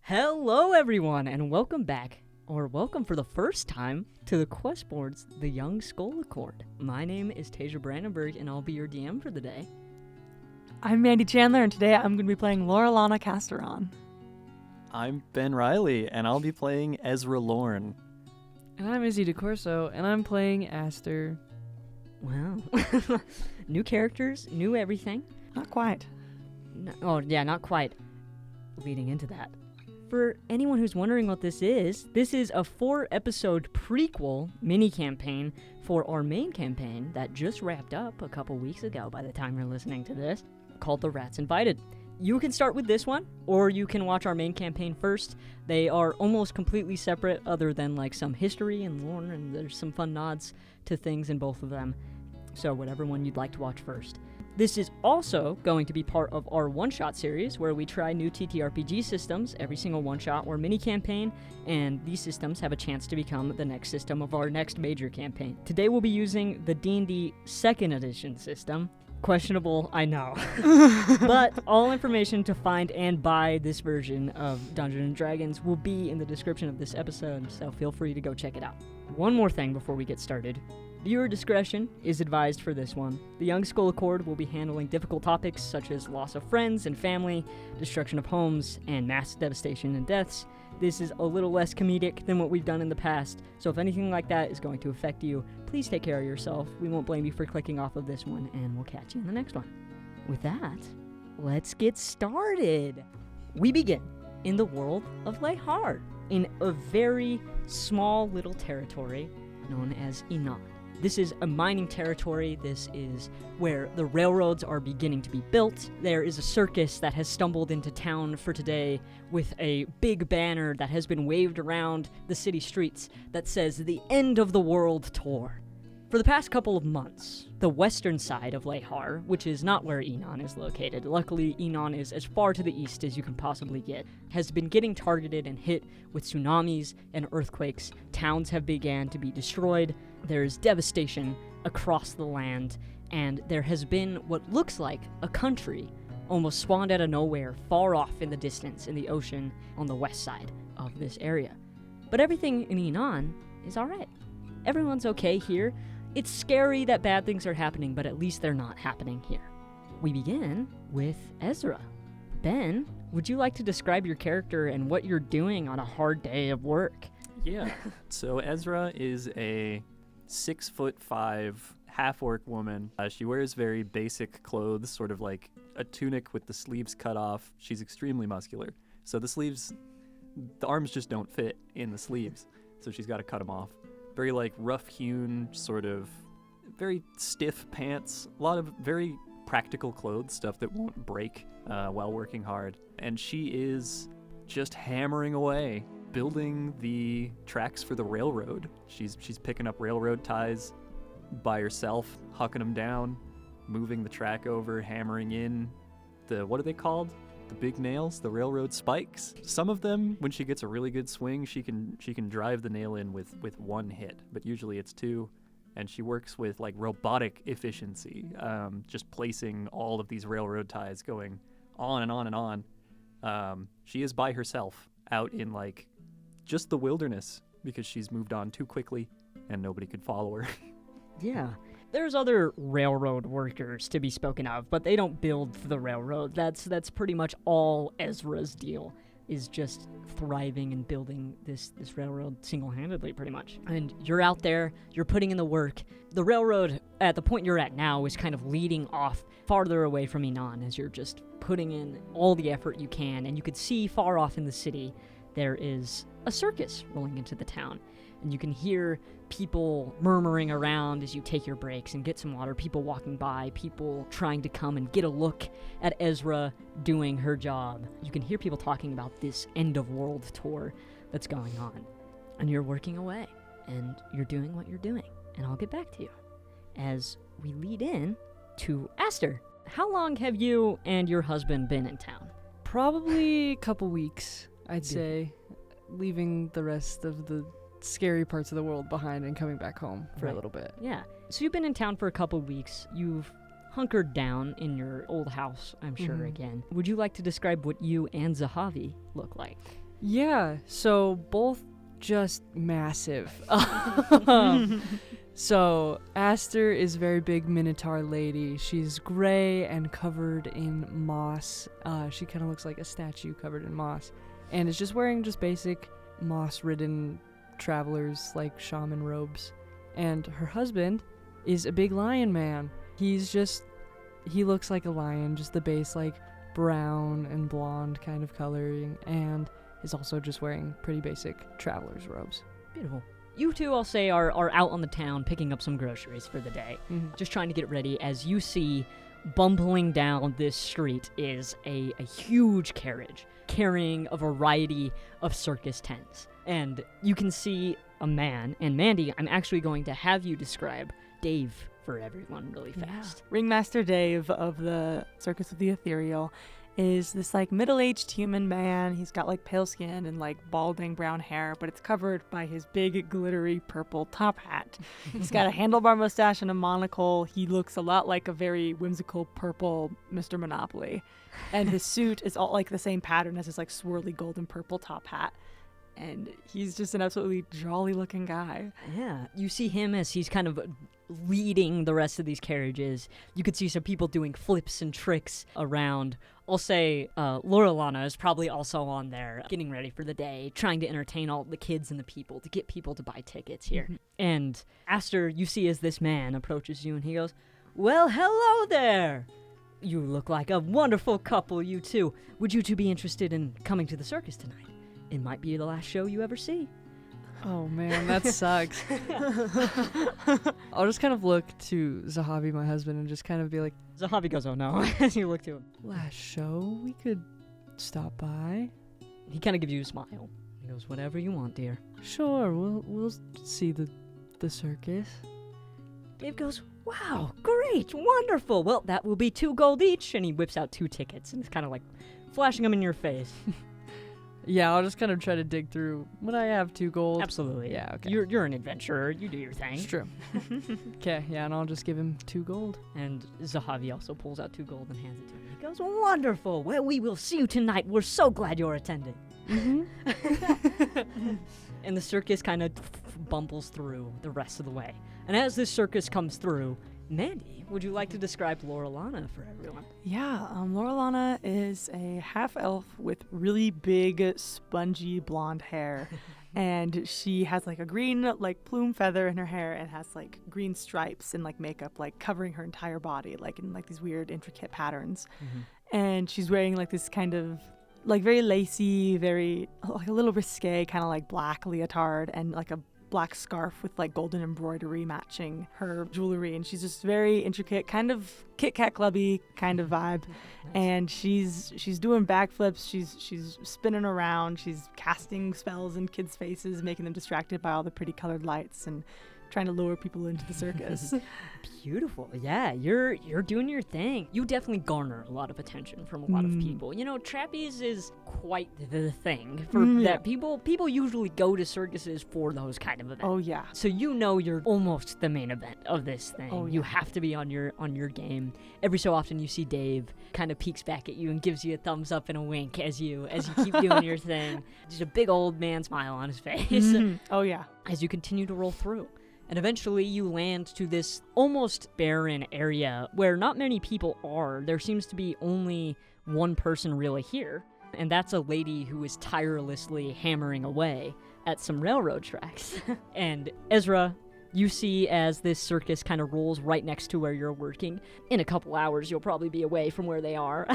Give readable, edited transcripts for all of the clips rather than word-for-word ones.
Hello everyone, and welcome back, or welcome for the first time, to the quest boards, The Young Skull Accord. My name is Tesia Brandenburg, and I'll be your DM for the day. I'm Mandy, Chandler, and today I'm going to be playing Lauralana Castaron. I'm Ben Riley, and I'll be playing Ezra Lorn. And I'm Izzy DeCorso, and I'm playing Aster. Wow. New characters, new everything. Not quite. Not quite. Leading into that. For anyone who's wondering what this is a 4-episode prequel mini-campaign for our main campaign that just wrapped up a couple weeks ago by the time you're listening to this, called The Rats Invited. You can start with this one, or you can watch our main campaign first. They are almost completely separate, other than like some history and lore, and there's some fun nods to things in both of them. So whatever one you'd like to watch first. This is also going to be part of our one-shot series, where we try new TTRPG systems every single one-shot or mini-campaign, and these systems have a chance to become the next system of our next major campaign. Today we'll be using the D&D 2nd edition system. Questionable, I know. But all information to find and buy this version of Dungeons & Dragons will be in the description of this episode, so feel free to go check it out. One more thing before we get started. Viewer discretion is advised for this one. The Young Skull Accord will be handling difficult topics such as loss of friends and family, destruction of homes, and mass devastation and deaths. This is a little less comedic than what we've done in the past, so if anything like that is going to affect you, please take care of yourself. We won't blame you for clicking off of this one, and we'll catch you in the next one. With that, let's get started. We begin in the world of Lehar, in a very small little territory known as Enon. This is a mining territory. This is where the railroads are beginning to be built. There is a circus that has stumbled into town for today with a big banner that has been waved around the city streets that says the End of the World Tour. For the past couple of months, the western side of Lehar, which is not where Enon is located, luckily Enon is as far to the east as you can possibly get, has been getting targeted and hit with tsunamis and earthquakes. Towns have began to be destroyed. There is devastation across the land, and there has been what looks like a country almost spawned out of nowhere far off in the distance in the ocean on the west side of this area. But everything in Enon is alright. Everyone's okay here. It's scary that bad things are happening, but at least they're not happening here. We begin with Ezra. Ben, would you like to describe your character and what you're doing on a hard day of work? Yeah. So Ezra is a 6'5" half-orc woman. She wears very basic clothes, sort of like a tunic with the sleeves cut off. She's extremely muscular. So the arms just don't fit in the sleeves, so she's got to cut them off. Very like rough-hewn, sort of very stiff pants, a lot of very practical clothes, stuff that won't break while working hard. And she is just hammering away, building the tracks for the railroad. She's picking up railroad ties by herself, hucking them down, moving the track over, hammering in what are they called? The big nails, the railroad spikes. Some of them, when she gets a really good swing, she can drive the nail in with one hit, but usually it's two. And she works with like robotic efficiency, just placing all of these railroad ties going on and on and on. She is by herself out in like just the wilderness because she's moved on too quickly and nobody could follow her. Yeah. There's other railroad workers to be spoken of, but they don't build for the railroad. That's pretty much all Ezra's deal, is just thriving and building this railroad single-handedly, pretty much. And you're out there, you're putting in the work. The railroad, at the point you're at now, is kind of leading off farther away from Enon as you're just putting in all the effort you can, and you could see far off in the city there is a circus rolling into the town. And you can hear people murmuring around as you take your breaks and get some water, people walking by, people trying to come and get a look at Ezra doing her job. You can hear people talking about this end-of-world tour that's going on. And you're working away, and you're doing what you're doing. And I'll get back to you as we lead in to Aster. How long have you and your husband been in town? Probably a couple weeks, I'd say, leaving the rest of the scary parts of the world behind and coming back home for a little bit. Yeah. So you've been in town for a couple weeks. You've hunkered down in your old house, I'm sure, again. Would you like to describe what you and Zahavi look like? Yeah, so both just massive. So Aster is a very big minotaur lady. She's gray and covered in moss. She kind of looks like a statue covered in moss, and is just wearing just basic moss-ridden travelers like shaman robes. And her husband is a big lion man. He looks like a lion, just the base like brown and blonde kind of coloring, and is also just wearing pretty basic traveler's robes. Beautiful. You two, I'll say, are out on the town picking up some groceries for the day. Mhm. Just trying to get ready. As you see, bumbling down this street is a huge carriage carrying a variety of circus tents. And you can see a man. And Mandy, I'm actually going to have you describe Dave for everyone really fast. Ringmaster Dave of the Circus of the Ethereal is this like middle-aged human man. He's got like pale skin and like balding brown hair, but it's covered by his big glittery purple top hat. He's got a handlebar mustache and a monocle. He looks a lot like a very whimsical purple Mr. Monopoly. And his suit is all like the same pattern as his like swirly golden purple top hat. And he's just an absolutely jolly looking guy. Yeah, you see him as he's kind of leading the rest of these carriages. You could see some people doing flips and tricks around. I'll say Lauralana is probably also on there, getting ready for the day, trying to entertain all the kids and the people, to get people to buy tickets here. Mhm. And Aster, you see as this man approaches you, and he goes, "Well, hello there! You look like a wonderful couple, you two. Would you two be interested in coming to the circus tonight? It might be the last show you ever see." Oh man, that sucks. I'll just kind of look to Zahavi, my husband, and just kind of be like, Zahavi goes, "Oh no," as you look to him. last show, we could stop by. He kind of gives you a smile. He goes, "Whatever you want, dear." Sure, we'll see the circus. Dave goes, "Wow, great, wonderful. Well, that will be 2 gold each." And he whips out 2 tickets and it's kind of like flashing them in your face. Yeah, I'll just kind of try to dig through. Would I have 2 gold? Absolutely. Yeah, okay. You're an adventurer. You do your thing. It's true. Okay, yeah, and I'll just give him 2 gold. And Zahavi also pulls out 2 gold and hands it to him. He goes, "Wonderful. Well, we will see you tonight. We're so glad you're attending." And the circus kind of bumbles through the rest of the way. And as this circus comes through, Mandy, would you like to describe Lauralana for everyone? Yeah, Lauralana is a half-elf with really big, spongy blonde hair. And she has like a green like plume feather in her hair and has like green stripes and like makeup like covering her entire body, like in like these weird intricate patterns. And she's wearing like this kind of like very lacy, very like a little risque kind of like black leotard and like a black scarf with like golden embroidery matching her jewelry, and she's just very intricate, kind of Kit Kat clubby kind of vibe. And she's doing backflips, she's spinning around, she's casting spells in kids' faces, making them distracted by all the pretty colored lights and trying to lure people into the circus. Beautiful. Yeah, you're doing your thing. You definitely garner a lot of attention from a lot of people. You know, trapeze is quite the thing for that people usually go to circuses for those kind of events. Oh yeah. So you know you're almost the main event of this thing. Oh, You yeah. have to be on your game. Every so often you see Dave kind of peeks back at you and gives you a thumbs up and a wink as you keep doing your thing. Just a big old man smile on his face Oh yeah. as you continue to roll through. And eventually you land to this almost barren area where not many people are. There seems to be only one person really here, and that's a lady who is tirelessly hammering away at some railroad tracks. And Ezra, you see as this circus kind of rolls right next to where you're working. In a couple hours, you'll probably be away from where they are,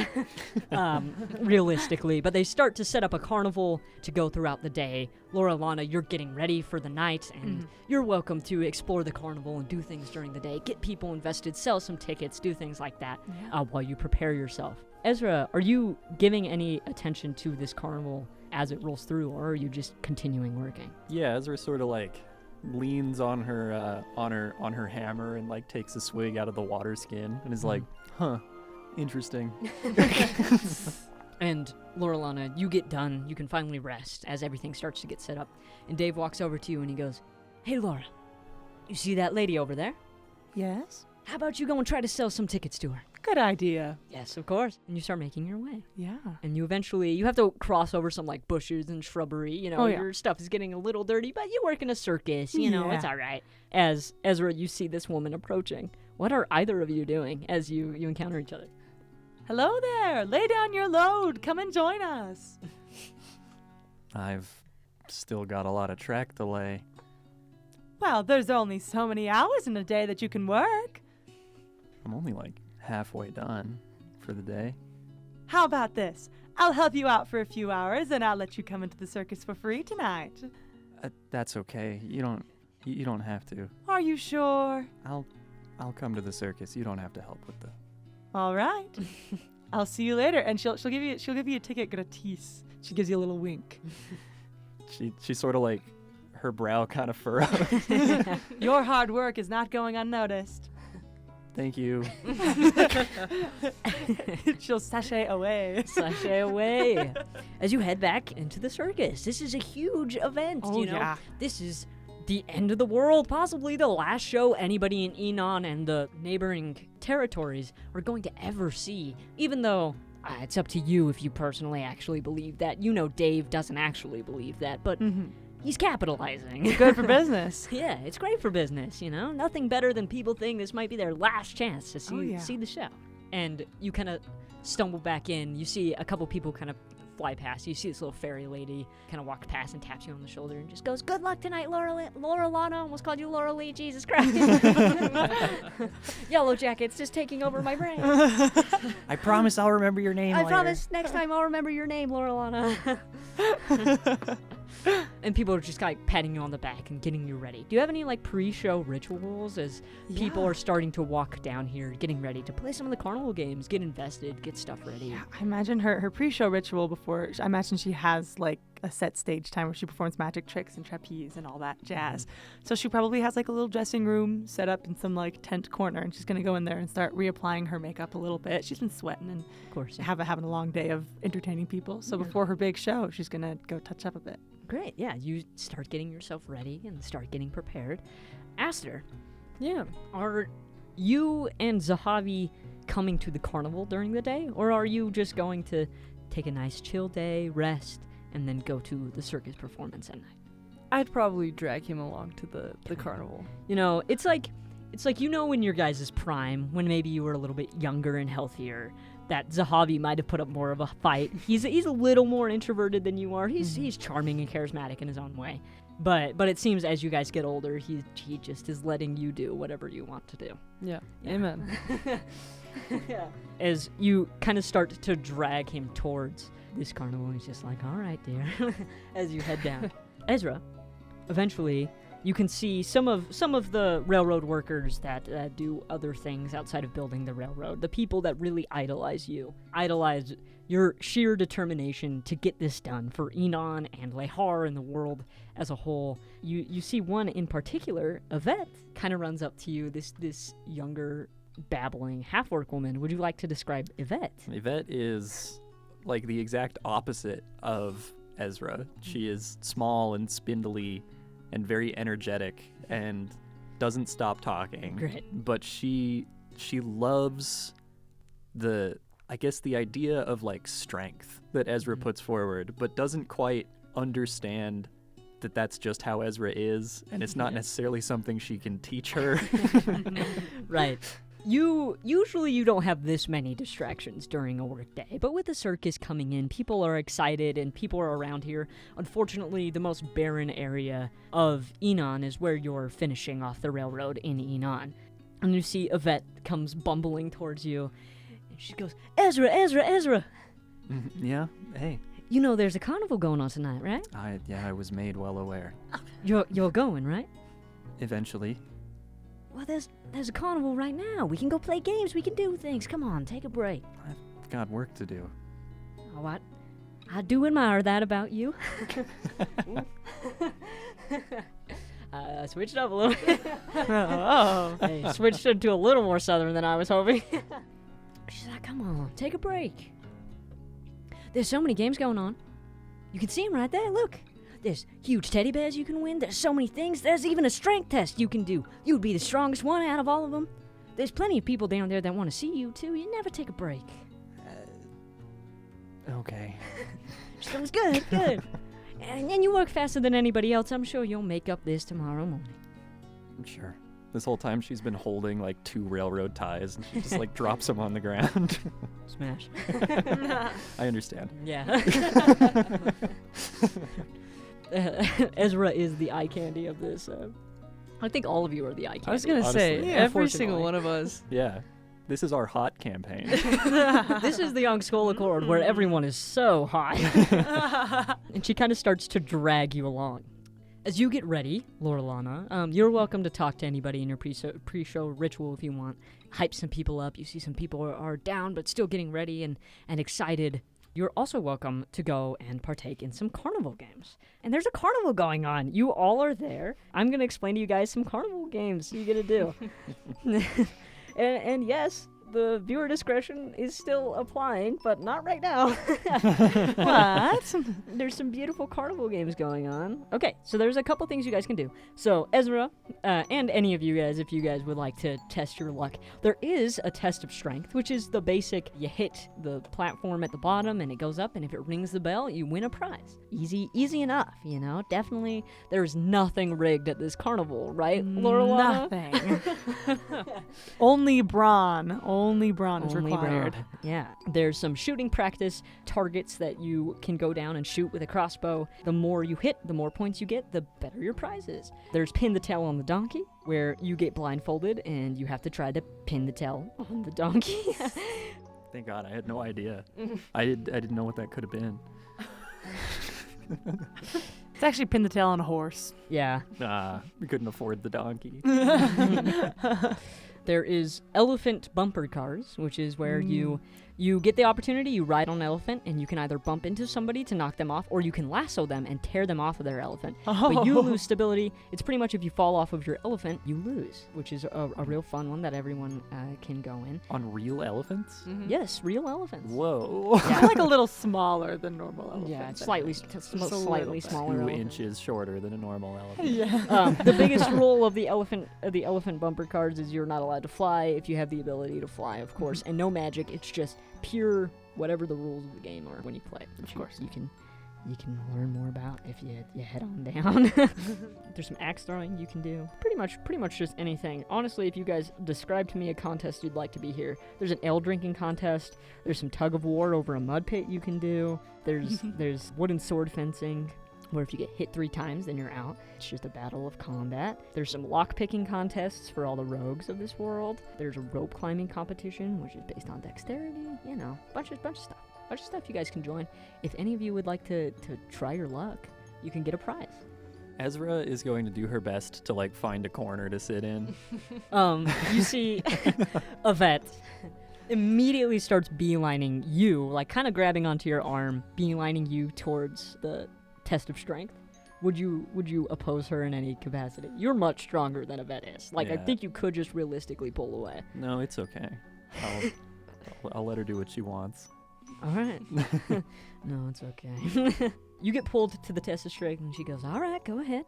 realistically. But they start to set up a carnival to go throughout the day. Lauralana, you're getting ready for the night, and you're welcome to explore the carnival and do things during the day. Get people invested, sell some tickets, do things like that while you prepare yourself. Ezra, are you giving any attention to this carnival as it rolls through, or are you just continuing working? Yeah, Ezra sort of like leans on her hammer and like takes a swig out of the water skin and is like, "Huh, interesting." And Lauralana, you get done. You can finally rest as everything starts to get set up. And Dave walks over to you and he goes, "Hey, Laura, you see that lady over there? Yes. How about you go and try to sell some tickets to her?" Good idea. Yes, of course. And you start making your way. Yeah. And you have to cross over some like bushes and shrubbery. You know, Oh, yeah. your stuff is getting a little dirty, but you work in a circus. You know, it's Yeah. all right. As Ezra, you see this woman approaching. What are either of you doing as you encounter each other? Hello there. Lay down your load. Come and join us. I've still got a lot of track to lay. Well, there's only so many hours in a day that you can work. I'm only like halfway done for the day. How about this? I'll help you out for a few hours, and I'll let you come into the circus for free tonight. That's okay. You don't have to. Are you sure? I'll come to the circus. You don't have to help with the. All right. I'll see you later, and she'll give you a ticket gratis. She gives you a little wink. She sort of like her brow kind of furrows. Your hard work is not going unnoticed. Thank you. She'll sashay away. Sashay away. As you head back into the circus, this is a huge event. Oh, you know, yeah. This is the end of the world, possibly the last show anybody in Enon and the neighboring territories are going to ever see. Even though it's up to you if you personally actually believe that. You know, Dave doesn't actually believe that, but he's capitalizing. Good for business. Yeah, it's great for business, you know? Nothing better than people think this might be their last chance to see the show. And you kind of stumble back in. You see a couple people kind of fly past. You see this little fairy lady kind of walk past and taps you on the shoulder and just goes, "Good luck tonight, Lauralana." Almost called you Laura Lee, Jesus Christ. Yellow Jacket's just taking over my brain. I promise I'll remember your name I later. promise next time I'll remember your name, Lauralana. And people are just kind of patting you on the back and getting you ready. Do you have any like pre-show rituals as people are starting to walk down here, getting ready to play some of the carnival games, get invested, get stuff ready? Yeah, I imagine her pre-show ritual before. I imagine she has like a set stage time where she performs magic tricks and trapeze and all that jazz. So she probably has like a little dressing room set up in some like tent corner, and she's gonna go in there and start reapplying her makeup a little bit. She's been sweating and Of course. having a long day of entertaining people. So before her big show, she's gonna go touch up a bit. Great. Yeah, you start getting yourself ready and start getting prepared. Aster, Yeah. are you and Zahavi coming to the carnival during the day, or are you just going to take a nice chill day, rest, and then go to the circus performance at night? I'd probably drag him along to the carnival. You know, it's like you know in your guys' prime, when maybe you were a little bit younger and healthier, that Zahavi might have put up more of a fight. He's a little more introverted than you are. He's charming and charismatic in his own way. But it seems as you guys get older, he just is letting you do whatever you want to do. Yeah. Amen. Yeah. As you kind of start to drag him towards this carnival, he's just like, "All right, dear," as you head down. Ezra, eventually, you can see some of the railroad workers that do other things outside of building the railroad. The people that really idolize your sheer determination to get this done for Enon and Lehar and the world as a whole. You see one in particular, Yvette, kind of runs up to you, this younger, babbling half-orc woman. Would you like to describe Yvette? Yvette is like the exact opposite of Ezra. She is small and spindly and very energetic and doesn't stop talking. Great. But she loves the idea of like strength that Ezra puts forward, but doesn't quite understand that that's just how Ezra is, and it's not necessarily something she can teach her. Right. You don't have this many distractions during a work day, but with the circus coming in, people are excited and people are around here. Unfortunately, the most barren area of Enon is where you're finishing off the railroad in Enon. And you see Yvette comes bumbling towards you, and she goes, "Ezra, Ezra, Ezra! Yeah? Hey. You know there's a carnival going on tonight, right? I was made well aware. You're going, right? Eventually. Well, there's a carnival right now. We can go play games. We can do things. Come on, take a break." I've got work to do. Oh, I do admire that about you. I switched up a little bit. Oh. Hey, switched into a little more southern than I was hoping. She's like, "Come on, take a break. There's so many games going on. You can see them right there. Look. There's huge teddy bears you can win. There's so many things. There's even a strength test you can do. You'd be the strongest one out of all of them. there's plenty of people down there that want to see you, too. You never take a break. Okay. Sounds good, good. And you work faster than anybody else. I'm sure you'll make up this tomorrow morning. Sure. This whole time she's been holding like 2 railroad ties and she just like drops them on the ground. Smash. I understand. Yeah. Ezra is the eye candy of this. I think all of you are the eye candy. I was gonna Honestly. say Yeah, every single unfortunately. one of us. Yeah. This is our hot campaign. This is the young Skull Accord where everyone is so hot. And she kind of starts to drag you along. As you get ready, Lauralana, you're welcome to talk to anybody in your pre-show ritual if you want. Hype some people up. You see some people are down but still getting ready and excited. You're also welcome to go and partake in some carnival games. And there's a carnival going on. You all are there. I'm going to explain to you guys some carnival games you get to do. And yes, the viewer discretion is still applying, but not right now. What? There's some beautiful carnival games going on. Okay, so there's a couple things you guys can do. So Ezra, and any of you guys, if you guys would like to test your luck, there is a test of strength, which is the basic, you hit the platform at the bottom and it goes up, and if it rings the bell, you win a prize. Easy enough, you know? Definitely, there's nothing rigged at this carnival, right, Lauralana? Nothing. Only brawn. Only brawn is Only required. brawn. Yeah. There's some shooting practice targets that you can go down and shoot with a crossbow. The more you hit, the more points you get, the better your prize is. There's pin the tail on the donkey, where you get blindfolded and you have to try to pin the tail on the donkey. Thank God, I had no idea. I didn't know what that could have been. It's actually pin the tail on a horse. Yeah. We couldn't afford the donkey. There is elephant bumper cars, which is where you get the opportunity, you ride on an elephant, and you can either bump into somebody to knock them off, or you can lasso them and tear them off of their elephant. But you lose stability. It's pretty much if you fall off of your elephant, you lose, which is a real fun one that everyone can go in. On real elephants? Yes, real elephants. Whoa. They're like a little smaller than normal elephants. Yeah, it's I slightly think. slightly bit. smaller. 2 elephant. inches shorter than a normal elephant. Yeah. The biggest rule of the elephant bumper cards is you're not allowed to fly if you have the ability to fly, of course, and no magic. It's just pure whatever the rules of the game are when you play. Which Of course. you can learn more about if you head on down. There's some axe throwing you can do. Pretty much just anything. Honestly, if you guys describe to me a contest you'd like to be here, there's an ale drinking contest. There's some tug of war over a mud pit you can do. There's wooden sword fencing, where if you get hit 3 times, then you're out. It's just a battle of combat. There's some lock-picking contests for all the rogues of this world. There's a rope climbing competition, which is based on dexterity. You know, bunch of stuff. Bunch of stuff you guys can join. If any of you would like to try your luck, you can get a prize. Ezra is going to do her best to like find a corner to sit in. You see Yvette immediately starts beelining you, like kind of grabbing onto your arm, beelining you towards the test of strength. Would you oppose her in any capacity? You're much stronger than Yvette is. Like, I Yeah. think you could just realistically pull away. No, it's okay. I'll let her do what she wants. All right. No, it's okay. You get pulled to the test of strength, and she goes, all right, go ahead.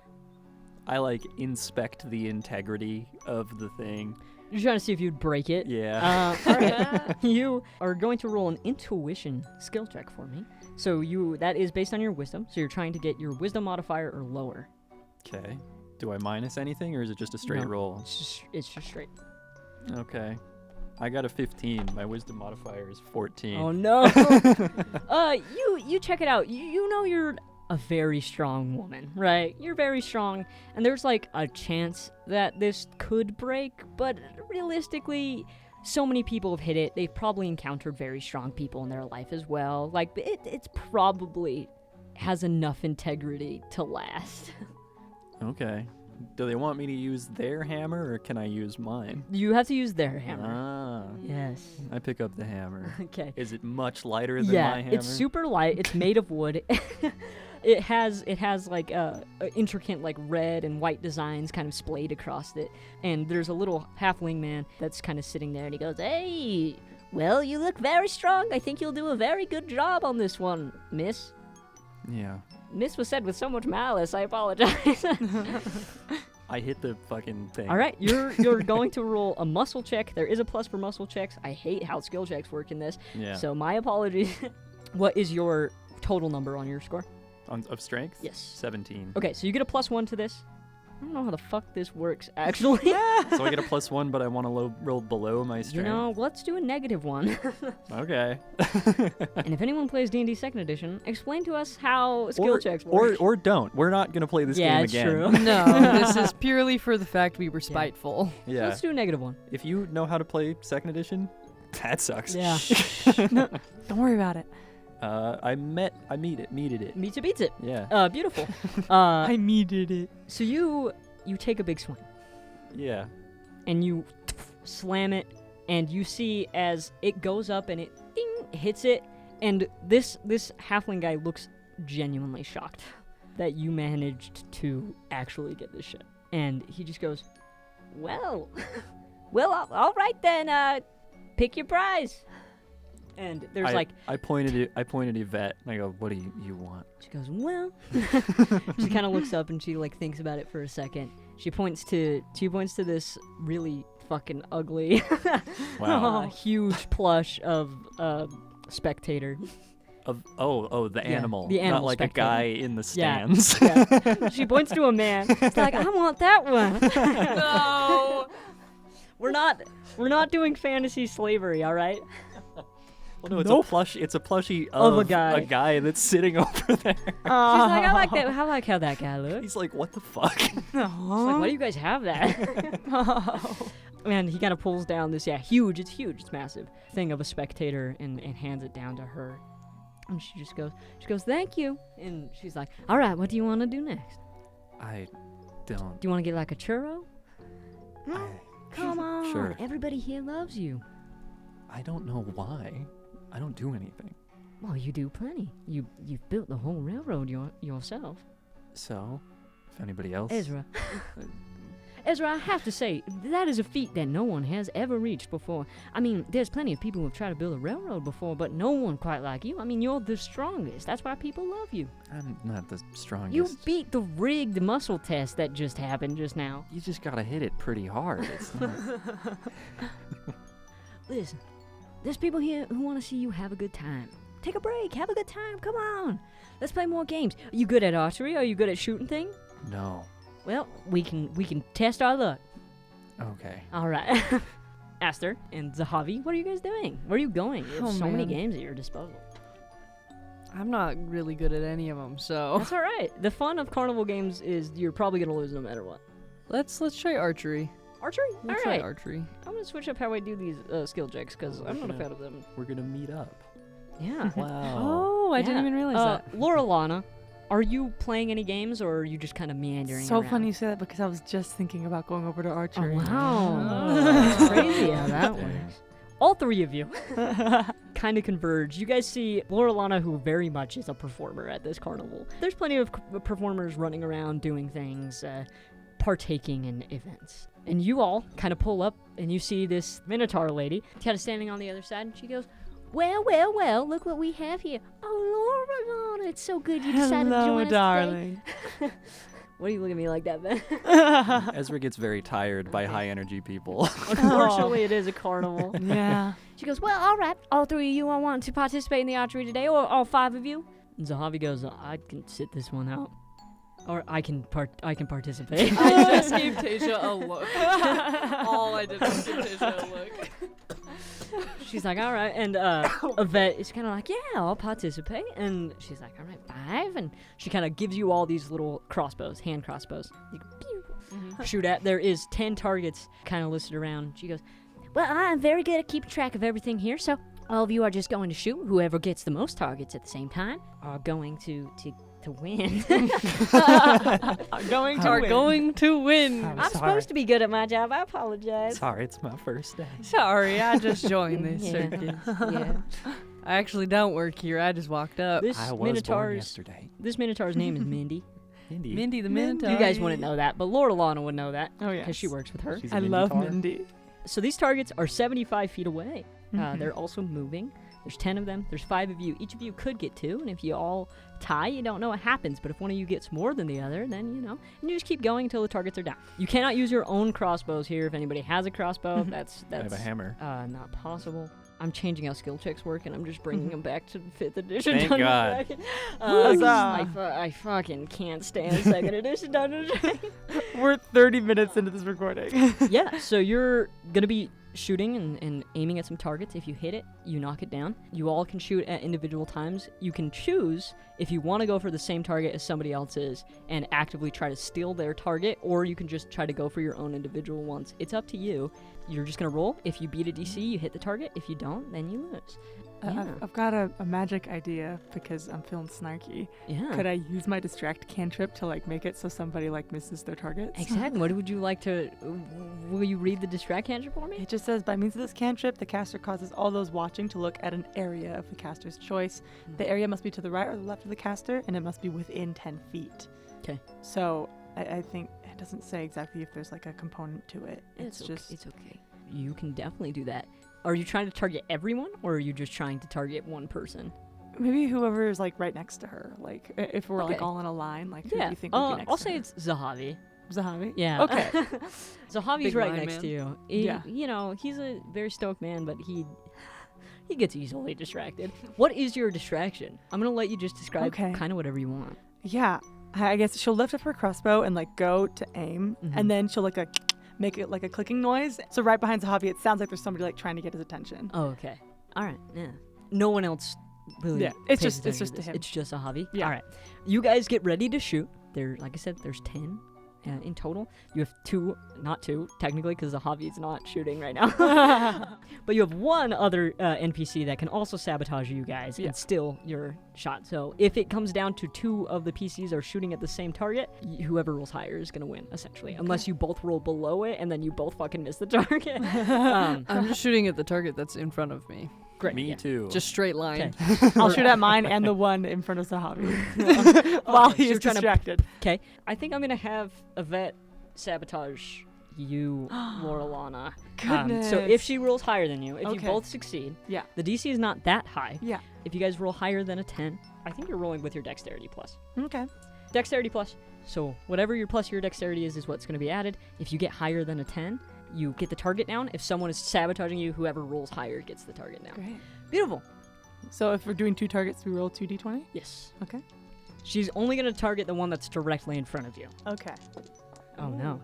I like inspect the integrity of the thing. You're trying to see if you'd break it. Yeah. All right. You are going to roll an intuition skill check for me. So that is based on your wisdom. So you're trying to get your wisdom modifier or lower. Okay. Do I minus anything, or is it just a straight No. roll? It's just straight. Okay. I got a 15. My wisdom modifier is 14. Oh no. You check it out. You know you're a very strong woman, right? You're very strong, and there's like a chance that this could break, but realistically, so many people have hit it. They've probably encountered very strong people in their life as well. Like it's probably has enough integrity to last. Okay. Do they want me to use their hammer, or can I use mine? You have to use their hammer. Ah. Yes. I pick up the hammer. Okay. Is it much lighter than Yeah, my hammer? it's super light. It's made of wood. It has like intricate like red and white designs kind of splayed across it. And there's a little halfling man that's kind of sitting there, and he goes, "Hey, well, you look very strong. I think you'll do a very good job on this one, miss." Yeah. Miss was said with so much malice. I apologize. I hit the fucking thing. All right, you're going to roll a muscle check. There is a plus for muscle checks. I hate how skill checks work in this. Yeah. So my apologies. What is your total number on your score? Of strength? Yes. 17. Okay, so you get a +1 to this. I don't know how the fuck this works, actually. So I get a +1, but I want to roll below my strength. You know, let's do a -1. Okay. And if anyone plays D&D 2nd Edition, explain to us how skill checks work. Or don't. We're not gonna play this game it's again. true. No, this is purely for the fact we were spiteful. Yeah. Let's do a -1. If you know how to play 2nd Edition, that sucks. Yeah. No, don't worry about it. I meted it. Meets it beats it. Yeah. Beautiful. I needed it. So you take a big swing. Yeah. And you slam it, and you see as it goes up and it ding, hits it, and this halfling guy looks genuinely shocked that you managed to actually get this shit. And he just goes, well, all right then, pick your prize. And there's I pointed at Yvette and I go, what do you want? She goes, well. She kind of looks up and she like thinks about it for a second. She points to this really fucking ugly, Wow. huge plush of spectator. The animal. the animal Not like spectator. a guy in the Yeah. stands. Yeah. She points to a man. She's like, I want that one. No. We're not doing fantasy slavery, all right? Well, no, it's Nope. It's a plushie Of of a guy. a guy that's sitting over there. She's like, I like that. I like how that guy looks. He's like, what the fuck? She's like, why do you guys have that? And he kind of pulls down this, it's massive thing of a spectator and hands it down to her. And she goes, thank you. And she's like, all right, what do you want to do next? I don't. Do you want to get like a churro? Come on. Sure. Everybody here loves you. I don't know why. I don't do anything. Well, you do plenty. You've built the whole railroad yourself. So, if anybody else... Ezra. Ezra, I have to say, that is a feat that no one has ever reached before. I mean, there's plenty of people who have tried to build a railroad before, but no one quite like you. I mean, you're the strongest. That's why people love you. I'm not the strongest. You beat the rigged muscle test that just happened just now. You just gotta hit it pretty hard. It's not... Listen, there's people here who want to see you have a good time. Take a break. Have a good time. Come on. Let's play more games. Are you good at archery? Are you good at shooting things? No. Well, we can test our luck. Okay. All right. Aster and Zahavi, what are you guys doing? Where are you going? You have so many games at your disposal. I'm not really good at any of them, so That's all right. The fun of carnival games is you're probably gonna lose no matter what. let's try archery. Archery? We'll all try right. archery. I'm gonna switch up how I do these skill checks because I'm not a fan of them. We're gonna meet up. Yeah. Wow. Oh, I didn't even realize that. Lauralana, are you playing any games or are you just kind of meandering So around? funny you say that because I was just thinking about going over to Oh, archery. wow. Oh. Crazy how that Dang. works. All three of you kind of converge. You guys see Lauralana, who very much is a performer at this carnival. There's plenty of performers running around doing things, partaking in events. And you all kind of pull up and you see this Minotaur lady kind of standing on the other side, and she goes, well, look what we have here. Oh, Lauralana, it's so good you decided to Hello, join us darling. today. What do you look at me like that, Ben? Ezra gets very tired by high energy people. Unfortunately, it is a carnival. Yeah. She goes, well, all right, all three of you are wanting to participate in the archery today, or all five of you? And Zahavi goes, I can sit this one out. Or I can participate. I just gave Tesia a look. All I did was give Tesia a look. She's like, all right. And Yvette is kind of like, yeah, I'll participate. And she's like, all right, 5. And she kind of gives you all these little crossbows, hand crossbows. You can pew, shoot at. There is 10 targets kind of listed around. She goes, well, I'm very good at keeping track of everything here, so all of you are just going to shoot. Whoever gets the most targets at the same time are going to win. I'm going to win. Going to win. I'm I'm sorry. supposed to be good at my job. I apologize. Sorry, it's my first day. Sorry, I just joined this Yeah. circus. Yeah. I actually don't work here. I just walked up. This I was born Minotaur's yesterday. this Minotaur's name is Mindy. Indeed. Mindy the Mindy. Minotaur. You guys wouldn't know that, but Lauralana would know that Oh, yeah. because she works with her. She's a I love Minotaur. Mindy. So these targets are 75 feet away. Mhm. They're also moving. There's 10 of them. There's 5 of you. Each of you could get 2, and if you all tie, you don't know what happens. But if one of you gets more than the other, then, and you just keep going until the targets are down. You cannot use your own crossbows here. If anybody has a crossbow, that's I have a hammer. not possible. I'm changing how skill checks work, and I'm just bringing them back to 5th edition. Thank Dungeons God. and Dragons. I fucking can't stand 2nd edition Dungeons and Dragons. We're 30 minutes into this recording. Yeah, so you're going to be shooting and aiming at some targets. If you hit it, you knock it down. You all can shoot at individual times. You can choose if you want to go for the same target as somebody else's and actively try to steal their target, or you can just try to go for your own individual ones. It's up to you. You're just going to roll. If you beat a DC, you hit the target. If you don't, then you lose. Yeah. I've got a magic idea because I'm feeling snarky. Yeah. Could I use my distract cantrip to make it so somebody misses their targets? Exactly. What would you like to... Will you read the distract cantrip for me? It just says, by means of this cantrip, the caster causes all those watching to look at an area of the caster's choice. The area must be to the right or the left of the caster, and it must be within 10 feet. Okay. So I think it doesn't say exactly if there's a component to it. It's just... It's okay. You can definitely do that. Are you trying to target everyone, or are you just trying to target one person? Maybe whoever is right next to her. If we're Okay. all in a line, who do Yeah. you think would be next I'll to say her? it's Zahavi. Zahavi? Yeah. Okay. Zahavi's Big right line next man. to you. Yeah. He's a very stoic man, but he gets easily distracted. What is your distraction? I'm gonna let you just describe Okay. kind of whatever you want. Yeah. I guess she'll lift up her crossbow and go to aim, Mhm. and then she'll make it a clicking noise. So right behind Zahavi, it sounds like there's somebody trying to get his attention. Oh, okay. All right. Yeah. No one else really. Yeah, it's pays just attention to to this. him. It's just Zahavi. Yeah. All right. You guys get ready to shoot. Like I said, there's 10 in total. You have 2, not 2 technically, because Zahavi's not shooting right now. But you have one other NPC that can also sabotage you guys and steal your shot. So if it comes down to 2 of the PCs are shooting at the same target, whoever rolls higher is gonna win essentially. Unless you both roll below it and then you both fucking miss the target. I'm just shooting at the target that's in front of me. Great. Me yeah. too. Just straight line. Okay. I'll shoot at mine and the one in front of Zahavi while Okay, he so is you're trying to- distracted. Okay, I think I'm gonna have Yvette sabotage you, Lauralana. So if she rolls higher than you, if you Okay. both succeed, Yeah. the DC is not that high. Yeah. If you guys roll higher than a 10, I think you're rolling with your dexterity plus. Okay. Dexterity plus. So whatever your plus your dexterity is what's going to be added. If you get higher than a 10, you get the target down. If someone is sabotaging you, whoever rolls higher gets the target down. Great. Beautiful. So if we're doing 2 targets, we roll 2d20? Yes. Okay. She's only going to target the one that's directly in front of you. Okay. Oh no.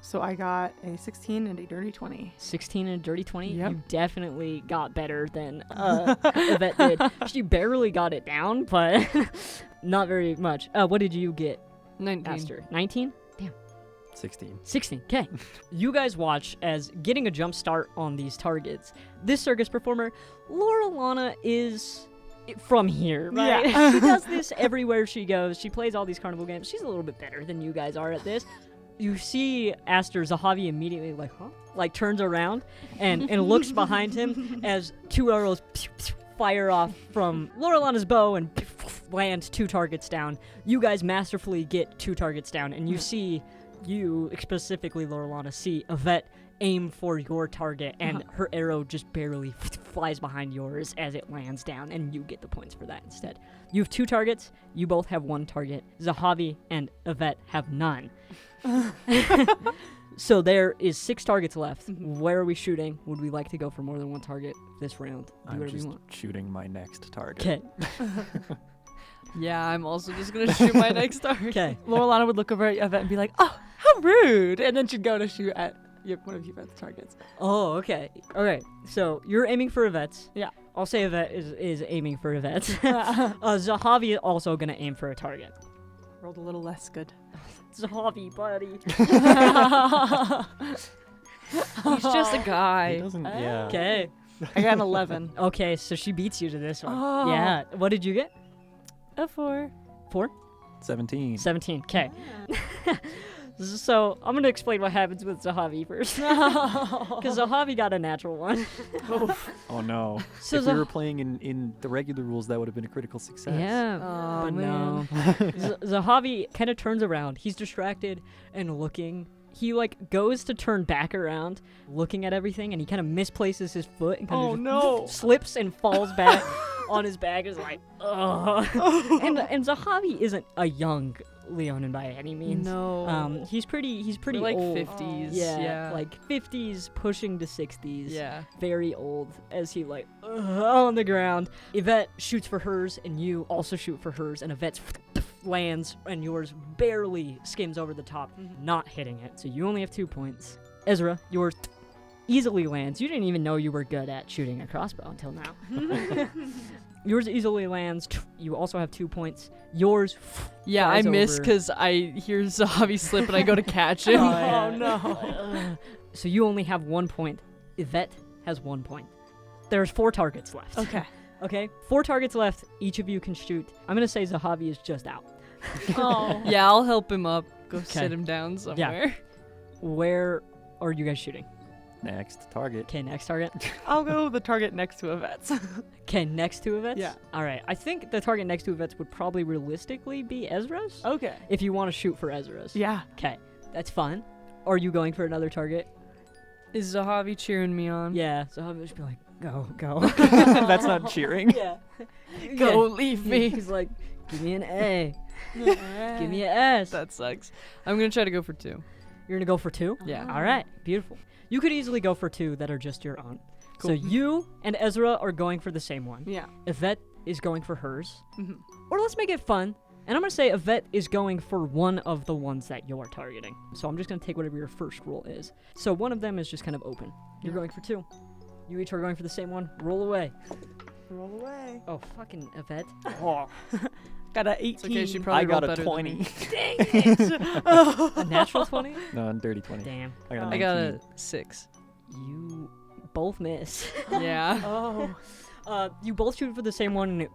So I got a 16 and a dirty 20. 16 and a dirty 20. Yep. You definitely got better than Yvette did. She barely got it down, but not very much. What did you get, 19. Aster? 19? 16. 16. Okay. You guys watch as getting a jump start on these targets. This circus performer, Lauralana, is from here, right? Yeah. She does this everywhere she goes. She plays all these carnival games. She's a little bit better than you guys are at this. You see Aster Zahavi immediately turns around and looks behind him as 2 arrows fire off from Lauralana's bow and land 2 targets down. You guys masterfully get 2 targets down, and you see, you specifically, Lauralana, see Yvette aim for your target, and her arrow just barely flies behind yours as it lands down, and you get the points for that instead. You have 2 targets. You both have 1 target. Zahavi and Yvette have none. So there is 6 targets left. Where are we shooting? Would we like to go for more than 1 target this round? Do I'm whatever just you want. shooting my next target. Okay. Yeah, I'm also just going to shoot my next target. Okay. Lauralana would look over at Yvette and be like, "Oh, how rude!" And then she'd go to shoot at one of Yvette's targets. Oh, okay. Okay. So you're aiming for Yvette's. Yeah. I'll say Yvette is aiming for Yvette's. Zahavi is also going to aim for a target. Rolled a little less good. Zahavi, buddy. He's just a He guy. doesn't, yeah. Okay. I got an 11. Okay, so she beats you to this one. Oh. Yeah. What did you get? A 4. 4? 17. 17. Okay. So I'm going to explain what happens with Zahavi first. Because Zahavi got a natural 1. Oh no. So If we were playing in the regular rules, that would have been a critical success. Yeah, Oh, but man. no. Zahavi kind of turns around. He's distracted and looking he like goes to turn back around, looking at everything, and he kind of misplaces his foot and kind of slips and falls back on his back. Is like, ugh. And Zahavi isn't a young Leonin by any means. No. He's pretty We're like old. 50s. Yeah, like 50s, pushing to 60s. Yeah. Very old, as he like on the ground. Yvette shoots for hers, and you also shoot for hers, and Yvette's lands, and yours barely skims over the top, not hitting it. So you only have 2 points. Ezra, yours easily lands. You didn't even know you were good at shooting a crossbow until now. Yours easily lands. You also have 2 points. Yours. Yeah, I flies miss over. because I hear Zahavi slip and I go to catch him. Oh, no. So you only have 1 point. Yvette has 1 point. There's 4 targets left. Okay. Okay? 4 targets left. Each of you can shoot. I'm going to say Zahavi is just out. Oh. Yeah, I'll help him up. Go 'Kay. sit him down somewhere. Where are you guys shooting? Next target. Okay, next target. I'll go the target next to Yvette's. Okay, next to Yvette's? Yeah. All right. I think the target next to Yvette's would probably realistically be Ezra's. Okay. If you want to shoot for Ezra's. Yeah. Okay, that's fun. Are you going for another target? Is Zahavi cheering me on? Yeah. So I'll just be like, go. That's not cheering. Yeah. Go, leave me. He's like, give me an A. Give me an S. That sucks. I'm going to try to go for 2. You're going to go for 2? Yeah. All right. Beautiful. You could easily go for 2 that are just your own. Cool. So you and Ezra are going for the same one. Yeah. Yvette is going for hers. Mhm. Or let's make it fun. And I'm going to say Yvette is going for one of the ones that you're targeting. So I'm just going to take whatever your first roll is. So one of them is just kind of open. You're going for 2. You each are going for the same one. Roll away. Roll away. Oh, fucking Yvette. Got a 18. It's okay, she probably I got rolled a better than me. 20. A natural 20? No, a dirty 20. Damn. I got a 19. I got a 6. You both miss. Yeah. Oh. You both shoot for the same one, and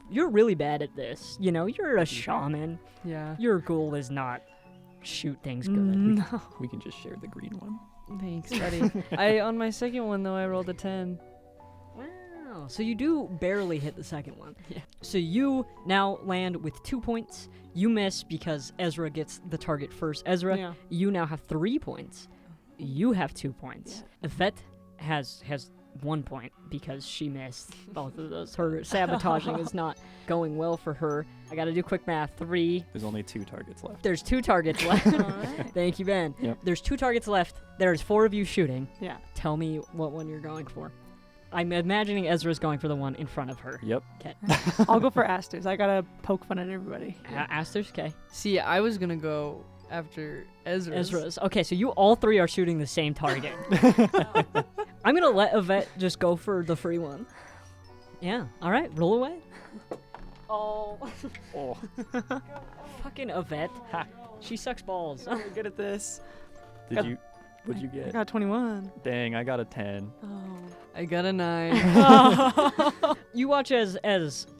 you're really bad at this. You know, you're a shaman. Yeah. Your goal is not shoot things good. No. We can just share the green one. Thanks, buddy. On my second one, though, I rolled a 10. Wow. So you do barely hit the second one. Yeah. So you now land with 2 points. You miss because Ezra gets the target first. Ezra, Yeah. you now have 3 points. You have 2 points. Yvette has 1 point because she missed both of those. Her sabotaging is not going well for her. I gotta do quick math. 3. There's only 2 targets left. There's 2 targets left. Alright. Thank you, Ben. Yep. There's 2 targets left. There's 4 of you shooting. Yeah. Tell me what one you're going for. I'm imagining Ezra's going for the one in front of her. Yep. I'll go for Aster's. I gotta poke fun at everybody. Aster's? Okay. See, I was going to go after Ezra's. Ezra's. Okay, so you all 3 are shooting the same target. I'm going to let Yvette just go for the free one. Yeah. All right. Roll away. Oh. Oh. Fucking Yvette. She sucks balls. I'm good at this. What'd you I get? got 21. Dang, I got a 10. Oh. I got a 9. You watch as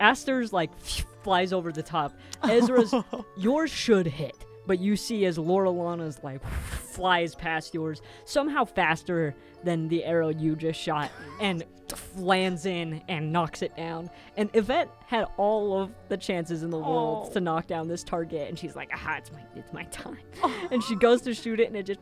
Aster's like flies over the top. Ezra's yours should hit, but you see as Lauralana's like flies past yours somehow faster than the arrow you just shot and lands in and knocks it down. And Yvette had all of the chances in the world to knock down this target, and she's like, aha, it's my time. And she goes to shoot it, and it just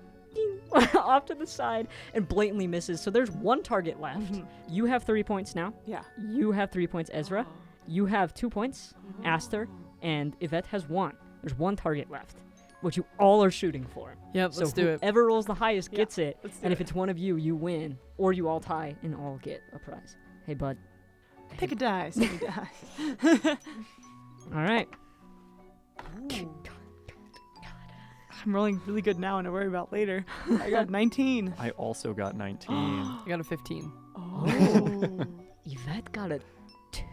off to the side and blatantly misses. So there's 1 target left. You have 3 points now. Yeah. You have 3 points, Ezra. You have 2 points, Aster, and Yvette has 1. There's 1 target left, which you all are shooting for. Yep, So let's do it. whoever rolls the highest Yeah, gets it, let's do and if it. it's one of you, you win, or you all tie and all get a prize. Hey, bud. Pick a dice. Pick a dice. All right. I'm rolling really good now and I worry about later. I got 19. I also got 19. I got a 15. Oh. Yvette got a 2.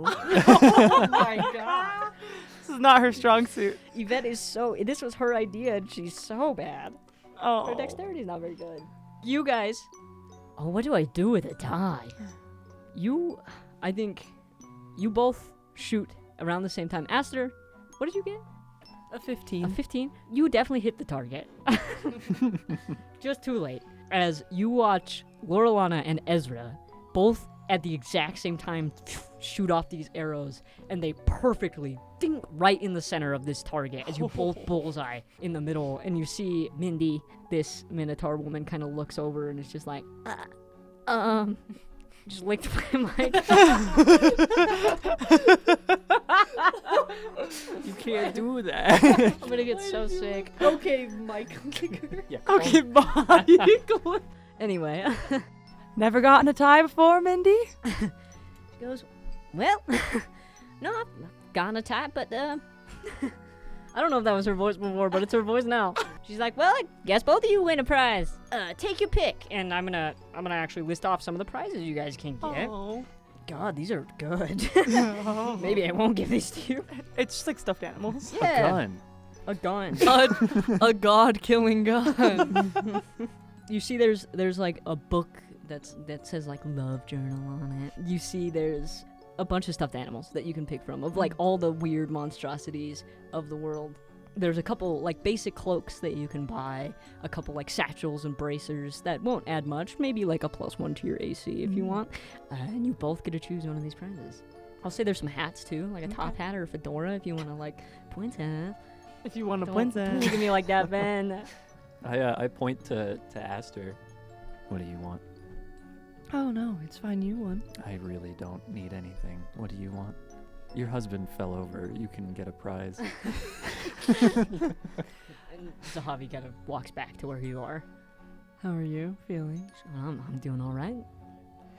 Oh my god. This is not her strong suit. Yvette is so... This was her idea, and she's so bad. Oh. Her dexterity's not very good. You guys... Oh, what do I do with a die? I think you both shoot around the same time. Aster, what did you get? A 15. A 15? You definitely hit the target. Just too late. As you watch Lauralana and Ezra both at the exact same time shoot off these arrows, and they perfectly ding right in the center of this target as you both bullseye in the middle. And you see Mandy, this Minotaur woman, kind of looks over and is just like, just licked my mic. You can't do that. I'm gonna get so sick. Okay, Mike. Yeah. Okay, bye. Anyway, Never gotten a tie before, Mindy? she goes, well, no, I've gotten a tie, but I don't know if that was her voice before, but it's her voice now. She's like, well, I guess both of you win a prize. Take your pick, and I'm gonna actually list off some of the prizes you guys can get. Oh. God, these are good. Maybe I won't give these to you. It's just like stuffed animals. Yeah. A gun. A gun. A god-killing gun. You see, there's like a book that says like love journal on it. You see, there's a bunch of stuffed animals that you can pick from of like all the weird monstrosities of the world. There's a couple like basic cloaks that you can buy, a couple like satchels and bracers that won't add much, maybe like a +1 to your AC if you want, and you both get to choose one of these prizes. I'll say there's some hats too, like a top hat or a fedora if you want to like pointa. If you want to Don't point look at me like that, Ben. I point to Aster. What do you want? Oh no, it's fine. You won. I really don't need anything. What do you want? Your husband fell over. You can get a prize. And Zahavi kind of walks back to where you are. How are you feeling? I'm doing all right.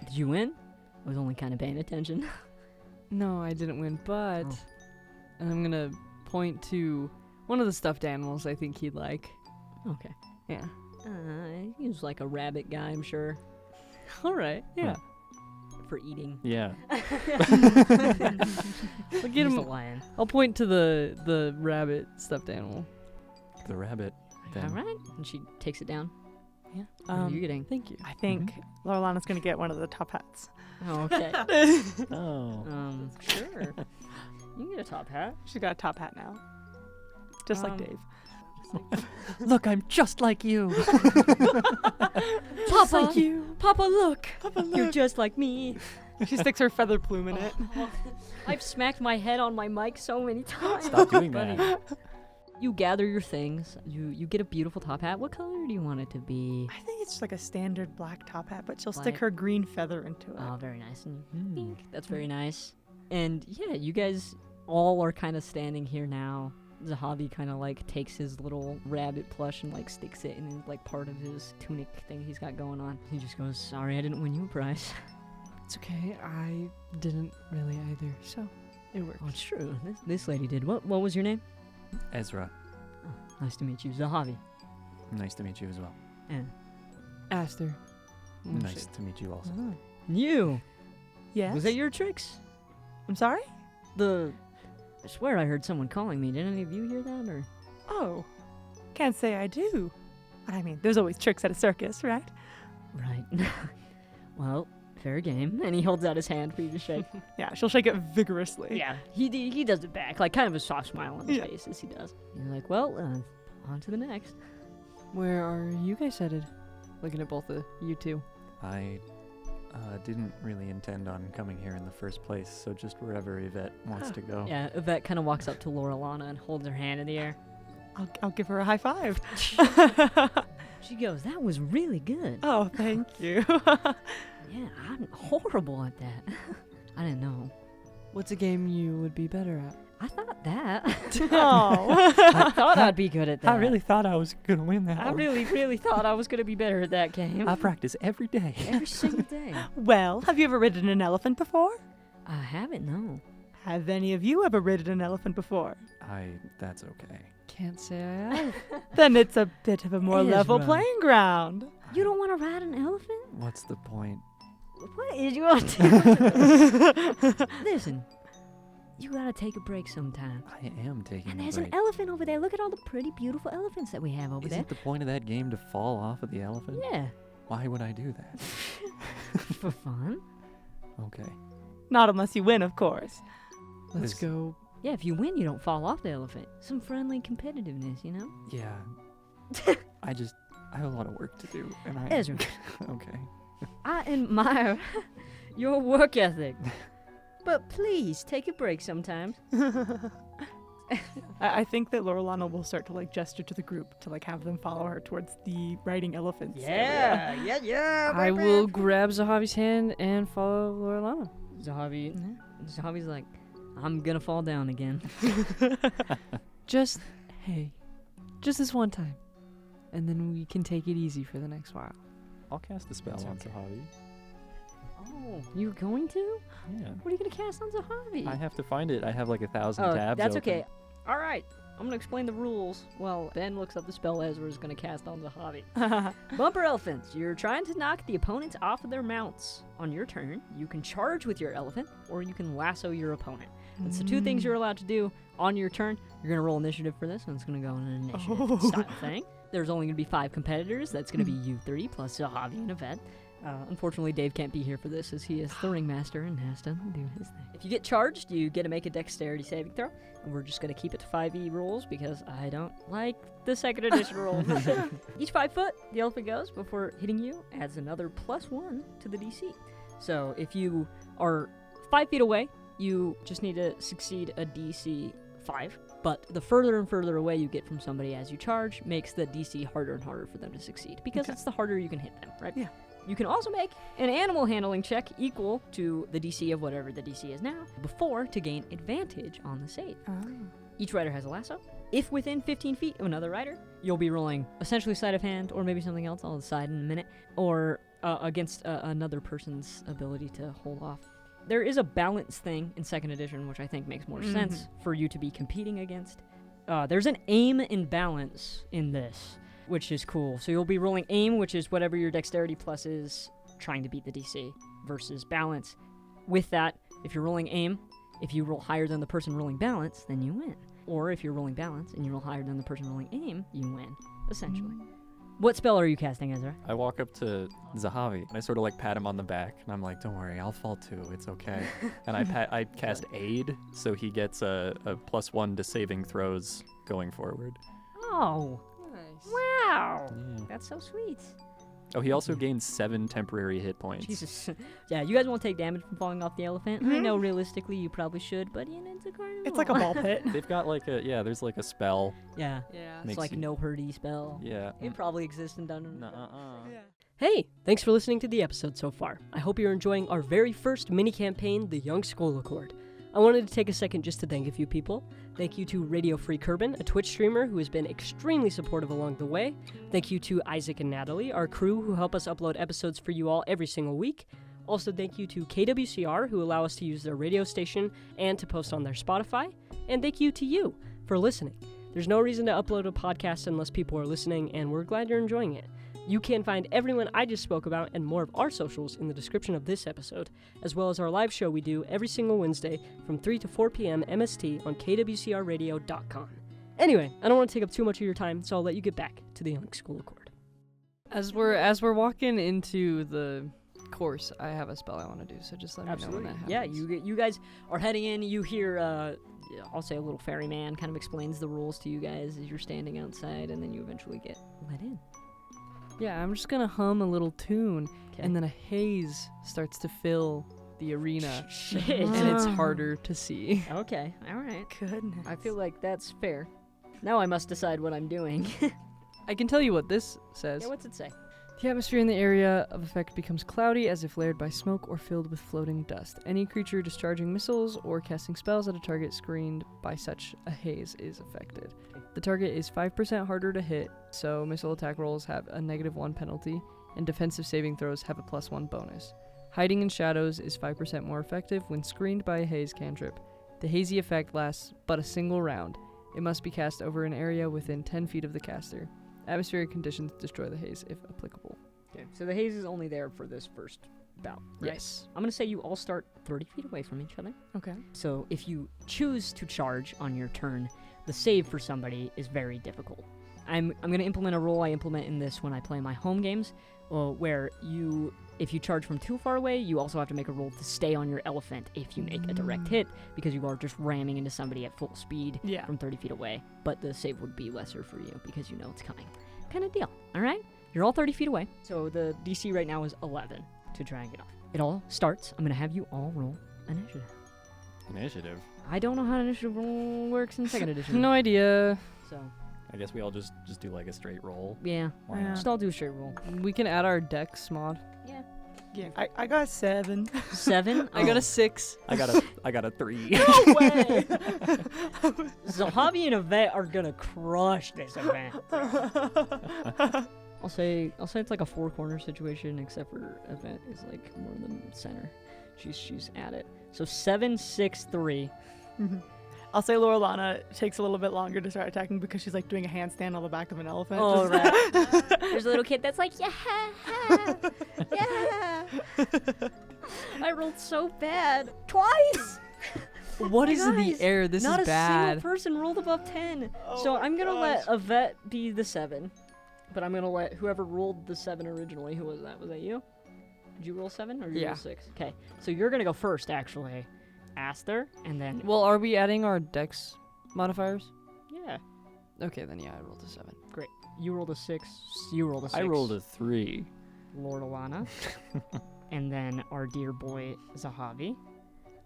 Did you win? I was only kind of paying attention. No, I didn't win, but I'm gonna point to one of the stuffed animals I think he'd like. Okay. Yeah. He was like a rabbit guy, I'm sure, All right. Yeah. for eating. Yeah. I'll get He's him. a lion. I'll point to the rabbit stuffed animal. The rabbit. Then. All right. And she takes it down. Yeah. What are you getting? Thank you. I think Lauralana's going to get one of the top hats. Oh, okay. Oh. Sure. You can get a top hat. She's got a top hat now. Just like Dave. Look, I'm just like you. Papa, like you. Papa, look. Papa, You're look. just like me. She sticks her feather plume in it. I've smacked my head on my mic so many times. Stop doing that. You gather your things. You get a beautiful top hat. What color do you want it to be? I think it's just like a standard black top hat, but she'll Black. stick her green feather into it. Oh, very nice. And pink. That's very nice. And yeah, you guys all are kind of standing here now. Zahavi kind of like takes his little rabbit plush and like sticks it in like part of his tunic thing he's got going on. He just goes, "Sorry, I didn't win you a prize." It's okay. I didn't really either, so it worked. Oh, it's true. This lady did. What was your name? Ezra. Oh, nice to meet you, Zahavi. Nice to meet you as well. And Aster. Nice to meet you also. you. Yes. Was that your tricks? I'm sorry? I swear I heard someone calling me. Did any of you hear that, or? Oh. Can't say I do. I mean, there's always tricks at a circus, right? Right. Well, fair game. And he holds out his hand for you to shake. Yeah, she'll shake it vigorously. Yeah, he does it back, like kind of a soft smile on his Yeah. face as he does. You're like, well, on to the next. Where are you guys headed? Looking at both of you two. I didn't really intend on coming here in the first place, so just wherever Yvette wants to go. Yeah, Yvette kind of walks up to Lauralana and holds her hand in the air. I'll give her a high five. She goes, that was really good. Oh, thank you. Yeah, I'm horrible at that. I didn't know. What's a game you would be better at? I thought that. Oh. I thought I'd be good at that. I really thought I was going to win that I one. really, really thought I was going to be better at that game. I practice every day. Every single day. Well, have you ever ridden an elephant before? I haven't, no. Have any of you ever ridden an elephant before? That's okay. Can't say I have. Then it's a bit of a more level Ezra. playing ground. You don't want to ride an elephant? What's the point? What is you want to Listen, you gotta take a break sometime. I am taking And a there's break. an elephant over there. Look at all the pretty, beautiful elephants that we have over Isn't the point of that game to fall off of the elephant? there. Yeah, Why would I do that? for fun. Okay. Not unless you win, of course. Let's Is- go. Yeah, if you win, you don't fall off the elephant. Some friendly competitiveness, you know? Yeah. I have a lot of work to do, and I. Ezra, Okay. I admire your work ethic. But please, take a break sometimes. I think that Lauralana will start to like gesture to the group to like have them follow her towards the riding elephants area. Yeah. I will grab Zahavi's hand and follow Lauralana. Zahavi's like, I'm gonna fall down again. Just this one time. And then we can take it easy for the next while. I'll cast a spell on Zahavi. Oh, you're going to? Yeah. What are you gonna cast on Zahavi? I have to find it. I have like 1,000 tabs that's open. okay. All right, I'm gonna explain the rules. Well, Ben looks up the spell Ezra is gonna cast on Zahavi. Bumper elephants. You're trying to knock the opponents off of their mounts. On your turn, you can charge with your elephant, or you can lasso your opponent. That's the two things you're allowed to do on your turn. You're gonna roll initiative for this, and it's gonna go in an initiative style thing. There's only gonna be 5 competitors. That's gonna be you 3 plus Zahavi and Yvette. Unfortunately, Dave can't be here for this as he is the ringmaster and has to do his thing. If you get charged, you get to make a dexterity saving throw. And we're just going to keep it to 5e rules because I don't like the second edition rules. Each 5 foot the elephant goes before hitting you adds another +1 to the DC. So if you are 5 feet away, you just need to succeed a DC 5. But the further and further away you get from somebody as you charge makes the DC harder and harder for them to succeed because it's the harder you can hit them, right? Yeah. You can also make an animal handling check equal to the DC of whatever the DC is now before to gain advantage on the save. Each rider has a lasso. If within 15 feet of another rider, you'll be rolling essentially sleight of hand or maybe something else, I'll decide in a minute, or against another person's ability to hold off. There is a balance thing in 2nd edition, which I think makes more sense for you to be competing against. There's an aim and balance in this, which is cool. So you'll be rolling aim, which is whatever your dexterity plus is, trying to beat the DC, versus balance. With that, if you're rolling aim, if you roll higher than the person rolling balance, then you win. Or if you're rolling balance and you roll higher than the person rolling aim, you win, essentially. What spell are you casting, Ezra? I walk up to Zahavi and I sort of like pat him on the back and I'm like, don't worry, I'll fall too. It's okay. And I cast aid, so he gets a +1 to saving throws going forward. Oh, Nice. wow. Yeah. That's so sweet. Oh, he also gains 7 temporary hit points. Jesus. Yeah, you guys won't take damage from falling off the elephant. I know realistically you probably should, but you know, it's a carnival. It's like a ball pit. They've got like there's like a spell. Yeah. Yeah. It's Makes like you- no hurdy spell. Yeah. It probably exists in Dungeon. Hey, thanks for listening to the episode so far. I hope you're enjoying our very first mini-campaign, The Young Skull Accord. I wanted to take a second just to thank a few people. Thank you to RadioFreeKerbin, a Twitch streamer who has been extremely supportive along the way. Thank you to Issac and Natalie, our crew who help us upload episodes for you all every single week. Also, thank you to KWCR, who allow us to use their radio station and to post on their Spotify. And thank you to you for listening. There's no reason to upload a podcast unless people are listening, and we're glad you're enjoying it. You can find everyone I just spoke about and more of our socials in the description of this episode, as well as our live show we do every single Wednesday from 3 to 4 p.m. MST on kwcrradio.com. Anyway, I don't want to take up too much of your time, so I'll let you get back to the Young Skull Accord. As we're walking into the course, I have a spell I want to do, so just let me know when that happens. Yeah, you guys are heading in. You hear, I'll say a little ferryman kind of explains the rules to you guys as you're standing outside, and then you eventually get let in. Yeah, I'm just gonna hum a little tune, and then a haze starts to fill the arena, Shit. and it's harder to see. Okay, all right. Goodness. I feel like that's fair. Now I must decide what I'm doing. I can tell you what this says. Yeah, what's it say? The atmosphere in the area of effect becomes cloudy as if layered by smoke or filled with floating dust. Any creature discharging missiles or casting spells at a target screened by such a haze is affected. The target is 5% harder to hit, so missile attack rolls have a -1 penalty, and defensive saving throws have a +1 bonus. Hiding in shadows is 5% more effective when screened by a haze cantrip. The hazy effect lasts but a single round. It must be cast over an area within 10 feet of the caster. Atmospheric conditions destroy the haze if applicable. Okay, so the haze is only there for this first bout, right? Yes. I'm going to say you all start 30 feet away from each other. Okay. So if you choose to charge on your turn, the save for somebody is very difficult. I'm going to implement a rule I implement in this when I play my home games, where if you charge from too far away, you also have to make a roll to stay on your elephant if you make a direct hit, because you are just ramming into somebody at full speed from 30 feet away. But the save would be lesser for you because you know it's coming. Kind of deal, all right? You're all 30 feet away, so the DC right now is 11 to try and get off. It all starts. I'm going to have you all roll initiative. Initiative. I don't know how initiative roll works in second edition. No idea. So, I guess we all just do like a straight roll. yeah. Why Yeah. not? Just all do a straight roll. We can add our dex mod. Yeah. Yeah, I got 7. 7? I got a 6. I got a 3. No way! So Hobby and Yvette are gonna crush this event. I'll say it's like a 4-corner situation, except for Yvette is like more in the center. She's at it. So 7, 6, 3. I'll say Lauralana takes a little bit longer to start attacking because she's like doing a handstand on the back of an elephant. Oh, Just- right. There's a little kid that's like, yeah, yeah. I rolled so bad. Twice! What is in the Guys, air? This Not is a bad. single person rolled above 10. Oh So my I'm going to gosh. let Yvette be the 7. But I'm going to let whoever rolled the 7 originally, who was that? Was that you? Did you roll 7 or did you Yeah. roll 6? Okay. So you're going to go first, actually. Aster, and then... Well, are we adding our dex modifiers? yeah. Okay, then yeah, I rolled a 7. You rolled a 6. You rolled a 6. I rolled a 3. Lauralana. And then our dear boy, Zahavi.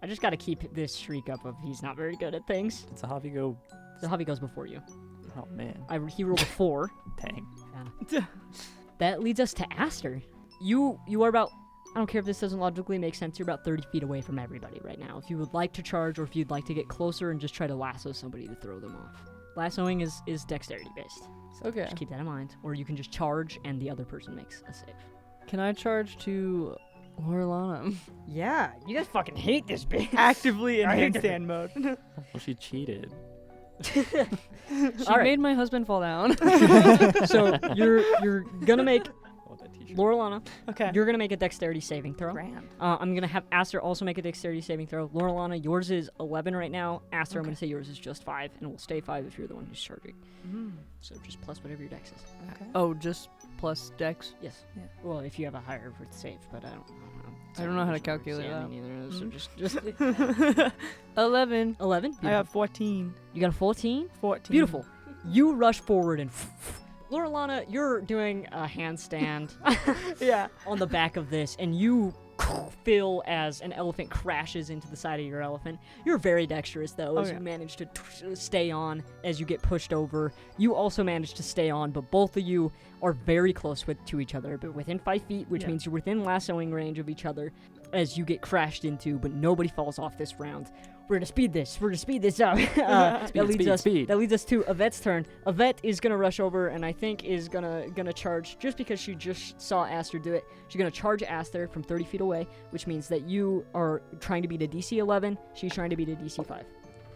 I just got to keep this streak up of he's not very good at things. Did Zahavi go? Zahavi goes before you. Oh man. He rolled a 4. Dang. That leads us to Aster. You are about... I don't care if this doesn't logically make sense. You're about 30 feet away from everybody right now. If you would like to charge or if you'd like to get closer and just try to lasso somebody to throw them off. Lassoing is dexterity based. So Okay. just keep that in mind. Or you can just charge and the other person makes a save. Can I charge to Lauralana? Yeah, you guys fucking hate this bitch. Actively in I hate handstand mode. Well, she cheated. She All right. made my husband fall down. So you're gonna make Oh, that teacher. Lauralana. Okay. You're gonna make a dexterity saving throw. Grand. I'm gonna have Aster also make a dexterity saving throw. Lauralana, yours is 11 right now. Aster, I'm Okay. gonna say yours is just 5, and it will stay 5 if you're the one who's charging. Mm. So just plus whatever your dex is. Okay. Oh, just plus dex. Yes. Yeah. Well, if you have a higher for the save, but I don't know. I don't know how to calculate yeah, that. Me neither. So Mhm. just 11. 11. I got 14. You got a 14. 14. Beautiful. You rush forward and. Lauralana, you're doing a handstand Yeah. on the back of this, and you feel as an elephant crashes into the side of your elephant. You're very dexterous, though, Oh, as yeah. you manage to stay on as you get pushed over. You also manage to stay on, but both of you are very close to each other, but within 5 feet, which Yeah. means you're within lassoing range of each other as you get crashed into, but nobody falls off this round. We're gonna speed this up. That leads us to Yvette's turn. Yvette is gonna rush over and I think is gonna charge just because she just saw Aster do it. She's gonna charge Aster from 30 feet away, which means that you are trying to beat a DC 11. She's trying to beat a DC 5.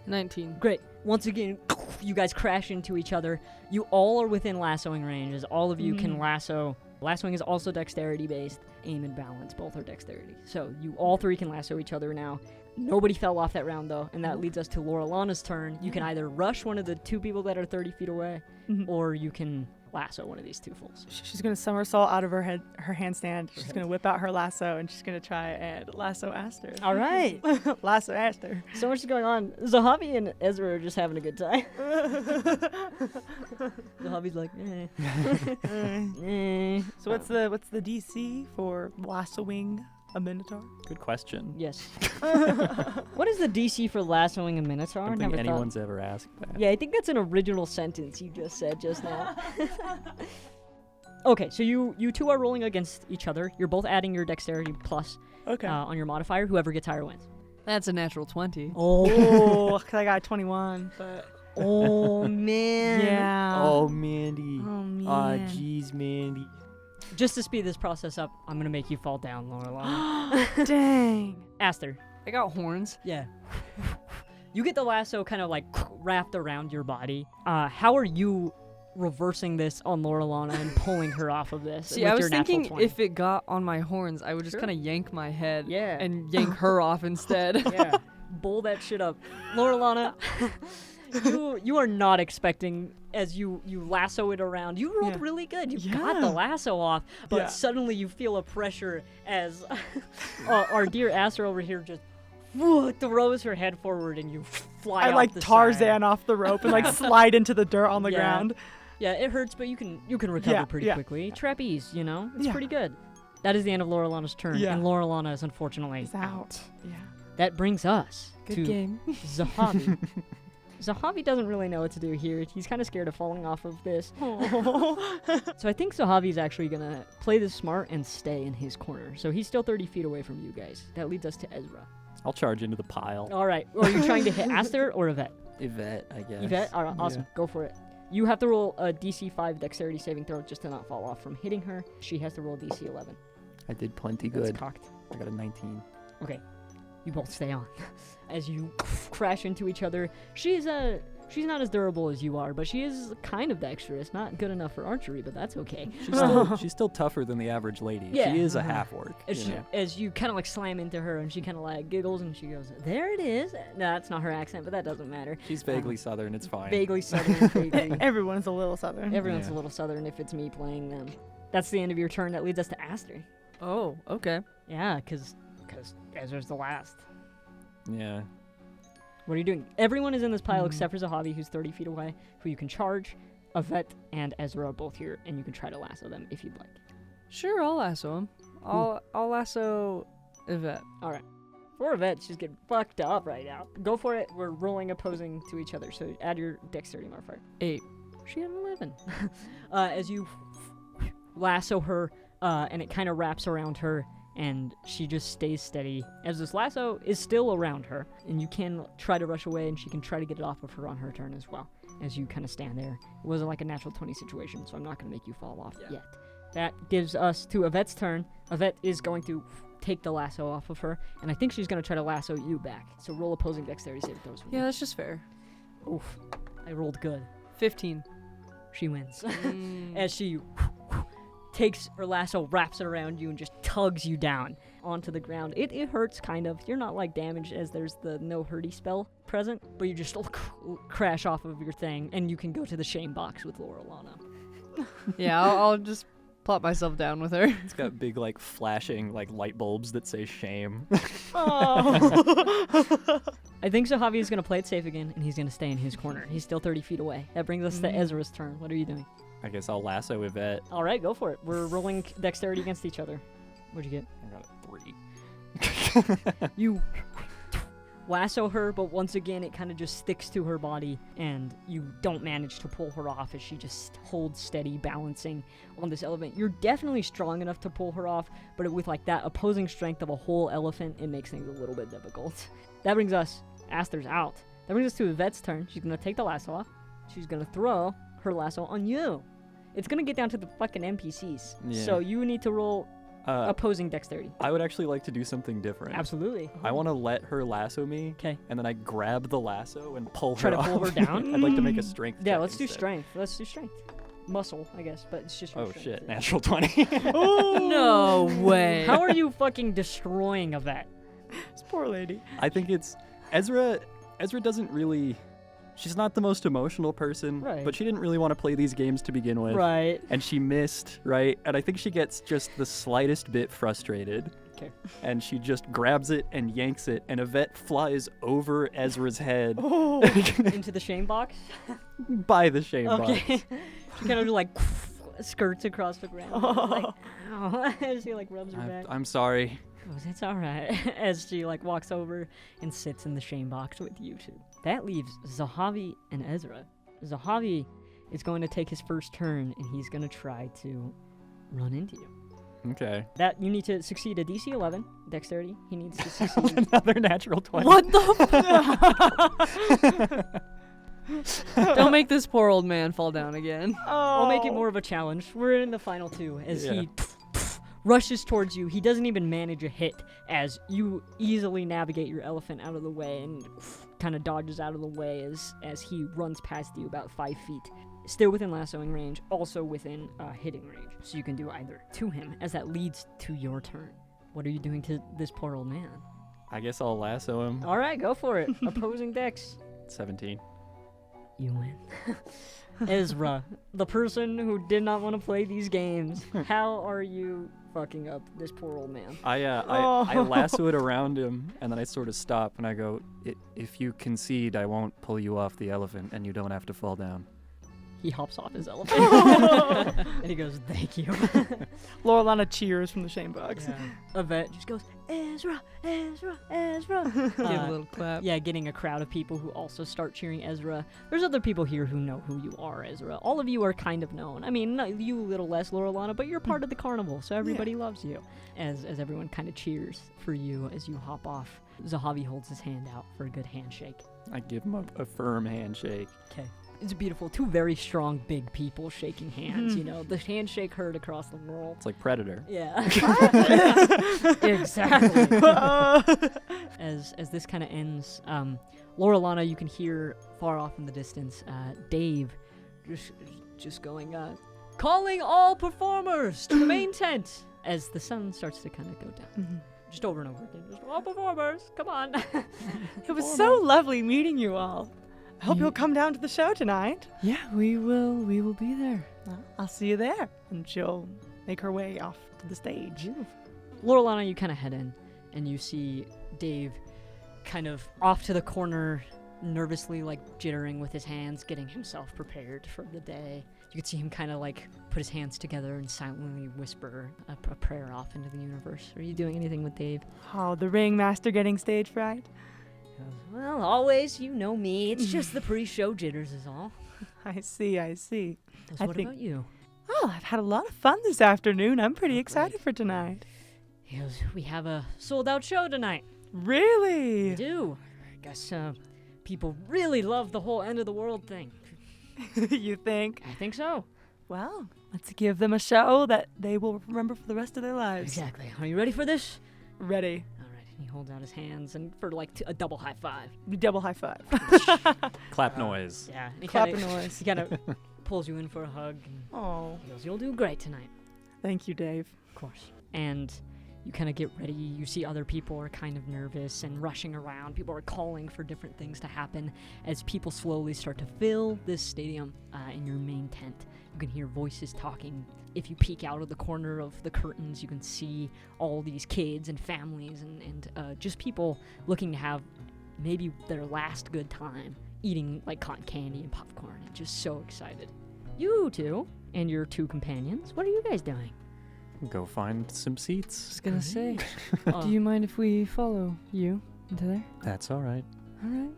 19. Great. Once again, you guys crash into each other. You all are within lassoing range, as all of you can lasso. Lassoing is also dexterity based. Aim and balance, both are dexterity. So you all three can lasso each other now. Nobody fell off that round, though, and that leads us to Lauralana's turn. You can either rush one of the 2 people that are 30 feet away, Mhm. or you can lasso one of these 2 fools. She's gonna somersault out of her handstand. She's gonna whip out her lasso and she's gonna try and lasso Aster. All right. Lasso Aster. So much is going on. Zahavi and Ezra are just having a good time. Zahavi's like, So what's the DC for lassoing a minotaur? Good question. Yes. What is the DC for lassoing a minotaur? I don't Never think thought. anyone's ever asked that. Yeah, I think that's an original sentence you just said just now. Okay, so you two are rolling against each other. You're both adding your dexterity plus Okay. on your modifier. Whoever gets higher wins. That's a natural 20. Oh, 'cause I got 21, but Oh man. yeah. Oh, Mandy. Oh, man. Ah, jeez, Mandy. Just to speed this process up, I'm gonna make you fall down, Lauralana. Dang. Aster. I got horns. Yeah. You get the lasso kind of like wrapped around your body. How are you reversing this on Lauralana and pulling her off of this? See, with I was your natural thinking 20? if it got on my horns, I would just Sure. kind of yank my head Yeah. and yank her off instead. Yeah. Bull that shit up. Lauralana, you are not expecting as you lasso it around. You rolled Yeah. really good. You got the Yeah. lasso off, but Yeah. suddenly you feel a pressure as our dear Aster over here just throws her head forward and you fly I off like the Tarzan side. off the rope and like slide into the dirt on the Yeah. ground. Yeah, it hurts, but you can recover Yeah, pretty yeah. quickly. Trapeze, it's Yeah. pretty good. That is the end of Lauralana's turn, Yeah. and Lauralana is unfortunately He's out. Yeah. That brings us Good to game. Zahavi. Zahavi doesn't really know what to do here. He's kind of scared of falling off of this. So I think Zahavi's actually going to play this smart and stay in his corner. So he's still 30 feet away from you guys. That leads us to Ezra. I'll charge into the pile. All right. Are you trying to hit Aster or Yvette? Yvette, I guess. Yvette? All right, awesome. Yeah. Go for it. You have to roll a DC 5 dexterity saving throw just to not fall off from hitting her. She has to roll DC 11. I did plenty That's good. cocked. I got a 19. Okay. You both stay on. As you crash into each other, she's not as durable as you are, but she is kind of dexterous. Not good enough for archery, but that's okay. She's still tougher than the average lady. Yeah. She is a half-orc. As you kind of like slam into her, and she kind of like giggles, and she goes, "There it is." No, that's not her accent, but that doesn't matter. She's vaguely southern. It's fine. Vaguely southern. Vaguely. Everyone's a little southern. Everyone's Yeah. a little southern if it's me playing them. That's the end of your turn. That leads us to Aster. Oh, okay. Yeah, because Ezra's the last. Yeah. What are you doing? Everyone is in this pile except for Zahavi, who's 30 feet away, who you can charge. Yvette and Ezra are both here, and you can try to lasso them if you'd like. Sure, I'll lasso him. I'll lasso Yvette. All right. For Yvette, she's getting fucked up right now. Go for it. We're rolling opposing to each other, so add your dexterity modifier. 8. She had an 11. As you lasso her, and it kind of wraps around her, and she just stays steady as this lasso is still around her, and you can try to rush away, and she can try to get it off of her on her turn as well, as you kind of stand there. It wasn't like a natural 20 situation, so I'm not going to make you fall off yet. That gives us to Yvette's turn. Yvette is going to take the lasso off of her, and I think she's going to try to lasso you back. So roll opposing dexterity saving throws for me. Yeah, that's just fair. Oof. I rolled good. 15. She wins. As she takes her lasso, wraps it around you, and just tugs you down onto the ground. It hurts, kind of. You're not, like, damaged as there's the no hurty spell present, but you just crash off of your thing, and you can go to the shame box with Lauralana. Yeah, I'll just plop myself down with her. It's got big, like, flashing, like, light bulbs that say shame. Oh. I think Zahavi is going to play it safe again, and he's going to stay in his corner. He's still 30 feet away. That brings us to Ezra's turn. What are you doing? I guess I'll lasso Yvette. All right, go for it. We're rolling dexterity against each other. What'd you get? I got a 3. You lasso her, but once again, it kind of just sticks to her body, and you don't manage to pull her off as she just holds steady, balancing on this elephant. You're definitely strong enough to pull her off, but with like that opposing strength of a whole elephant, it makes things a little bit difficult. That brings us, Aster's out. That brings us to Yvette's turn. She's going to take the lasso off. She's going to throw her lasso on you. It's going to get down to the fucking NPCs. Yeah. So you need to roll opposing dexterity. I would actually like to do something different. Absolutely. I want to let her lasso me. Okay. And then I grab the lasso and pull Try her to pull her off. down? I'd like to make a strength Yeah, check let's do instead. strength. Let's do strength. Muscle, I guess, but it's just your Oh strength. shit, natural 20. No way. How are you fucking destroying Yvette? This poor lady. I think it's Ezra doesn't really, she's not the most emotional person, Right. but she didn't really want to play these games to begin with. Right. And she missed, right? And I think she gets just the slightest bit frustrated. Okay. And she just grabs it and yanks it, and Yvette flies over Ezra's head Into the shame box? by the shame Okay. box. She kind of like skirts across the ground. Like, ow. As she like rubs her back. I'm sorry. Oh, it's alright. As she like walks over and sits in the shame box with you two. That leaves Zahavi and Ezra. Zahavi is going to take his first turn, and he's going to try to run into you. Okay. That you need to succeed a DC 11 dexterity. He needs to succeed. Another natural 20. What the Don't make this poor old man fall down again. I'll make it more of a challenge. We're in the final two as he rushes towards you. He doesn't even manage a hit as you easily navigate your elephant out of the way and kind of dodges out of the way as he runs past you about 5 feet. Still within lassoing range, also within hitting range. So you can do either to him as that leads to your turn. What are you doing to this poor old man? I guess I'll lasso him. All right, go for it. Opposing dex. 17. You win. Ezra, the person who did not want to play these games. How are you fucking up this poor old man? I lasso it around him, and then I sort of stop, and I go, if you concede, I won't pull you off the elephant, and you don't have to fall down. he hops off his elephant. And he goes, thank you. Lauralana cheers from the shame box. Yvette just goes, Ezra, Ezra, Ezra. Give a little clap. Yeah, getting a crowd of people who also start cheering Ezra. There's other people here who know who you are, Ezra. All of you are kind of known. I mean, you a little less, Lauralana, but you're part of the carnival, so everybody loves you. As everyone kind of cheers for you as you hop off. Zahavi holds his hand out for a good handshake. I give him a firm handshake. Okay. It's beautiful. Two very strong, big people shaking hands, you know. The handshake heard across the world. It's like Predator. Yeah. Exactly. As this kind of ends, Lauralana, you can hear far off in the distance, Dave just going, calling all performers to the main tent, as the sun starts to kind of go down. Just over and over again. Just all performers, come on. It was so lovely meeting you all. I hope you'll come down to the show tonight. Yeah, we will be there. Well, I'll see you there. And she'll make her way off to the stage. Lauralana, you kind of head in, and you see Dave kind of off to the corner, nervously, like, jittering with his hands, getting himself prepared for the day. You could see him kind of, like, put his hands together and silently whisper a prayer off into the universe. Are you doing anything with Dave? Oh, the ringmaster getting stage fright? Well, always, you know me. It's just the pre-show jitters is all. I see. So what about you? Oh, I've had a lot of fun this afternoon. I'm pretty excited for tonight. He goes, we have a sold-out show tonight. Really? We do. I guess people really love the whole end of the world thing. You think? I think so. Well, let's give them a show that they will remember for the rest of their lives. Exactly. Are you ready for this? Ready. All right. And he holds out his hands and for like a double high five. Double high five. Clap noise. Yeah. And Clap noise. He kind of pulls you in for a hug. And Oh, he goes, you'll do great tonight. thank you, Dave. Of course. And you kind of get ready. You see other people are kind of nervous and rushing around. People are calling for different things to happen as people slowly start to fill this stadium in your main tent. You can hear voices talking. If you peek out of the corner of the curtains, you can see all these kids and families and just people looking to have maybe their last good time eating like cotton candy and popcorn and just so excited. You two and your two companions, what are you guys doing? Go find some seats. I was gonna say, Uh, do you mind if we follow you into there? That's all right. All right.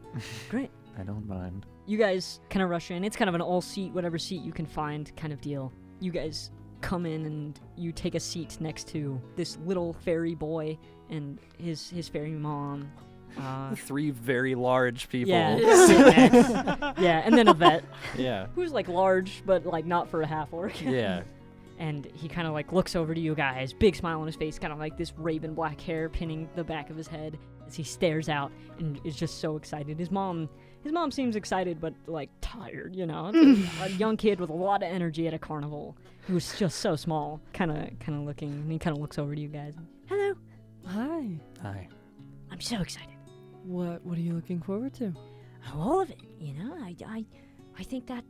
Great. I don't mind. You guys kind of rush in. It's kind of an all-seat, whatever seat you can find kind of deal. You guys come in and you take a seat next to this little fairy boy and his fairy mom. Three very large people. Yeah, yeah, and then Yvette, Yeah. who's like large but like not for a half orc. Yeah. And he kind of like looks over to you guys, big smile on his face, kind of like this raven black hair pinning the back of his head as he stares out and is just so excited. His mom seems excited but like tired, you know. It's a young kid with a lot of energy at a carnival who's just so small, kind of looking, and he kind of looks over to you guys. Hello. Hi. Hi. I'm so excited. What are you looking forward to? All of it, you know. I think that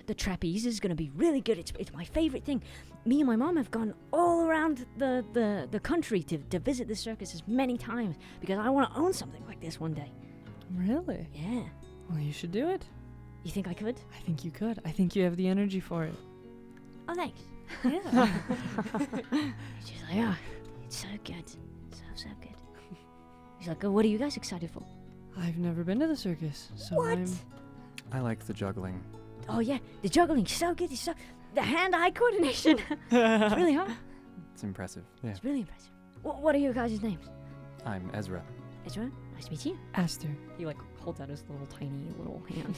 the trapeze is gonna be really good. It's my favorite thing. Me and my mom have gone all around the country to visit the circus as many times because I want to own something like this one day. Really? Yeah. Well, you should do it. You think I could? I think you could. I think you have the energy for it. Oh, thanks. Yeah. She's like, oh, it's so good. So good. He's like, oh, what are you guys excited for? I've never been to the circus, so What? I like the juggling. Oh, yeah, the juggling, so good. The hand-eye coordination. It's really hard. It's impressive. Yeah. It's really impressive. What are your guys' names? I'm Ezra. Ezra, nice to meet you. Aster. He like holds out his little tiny little hand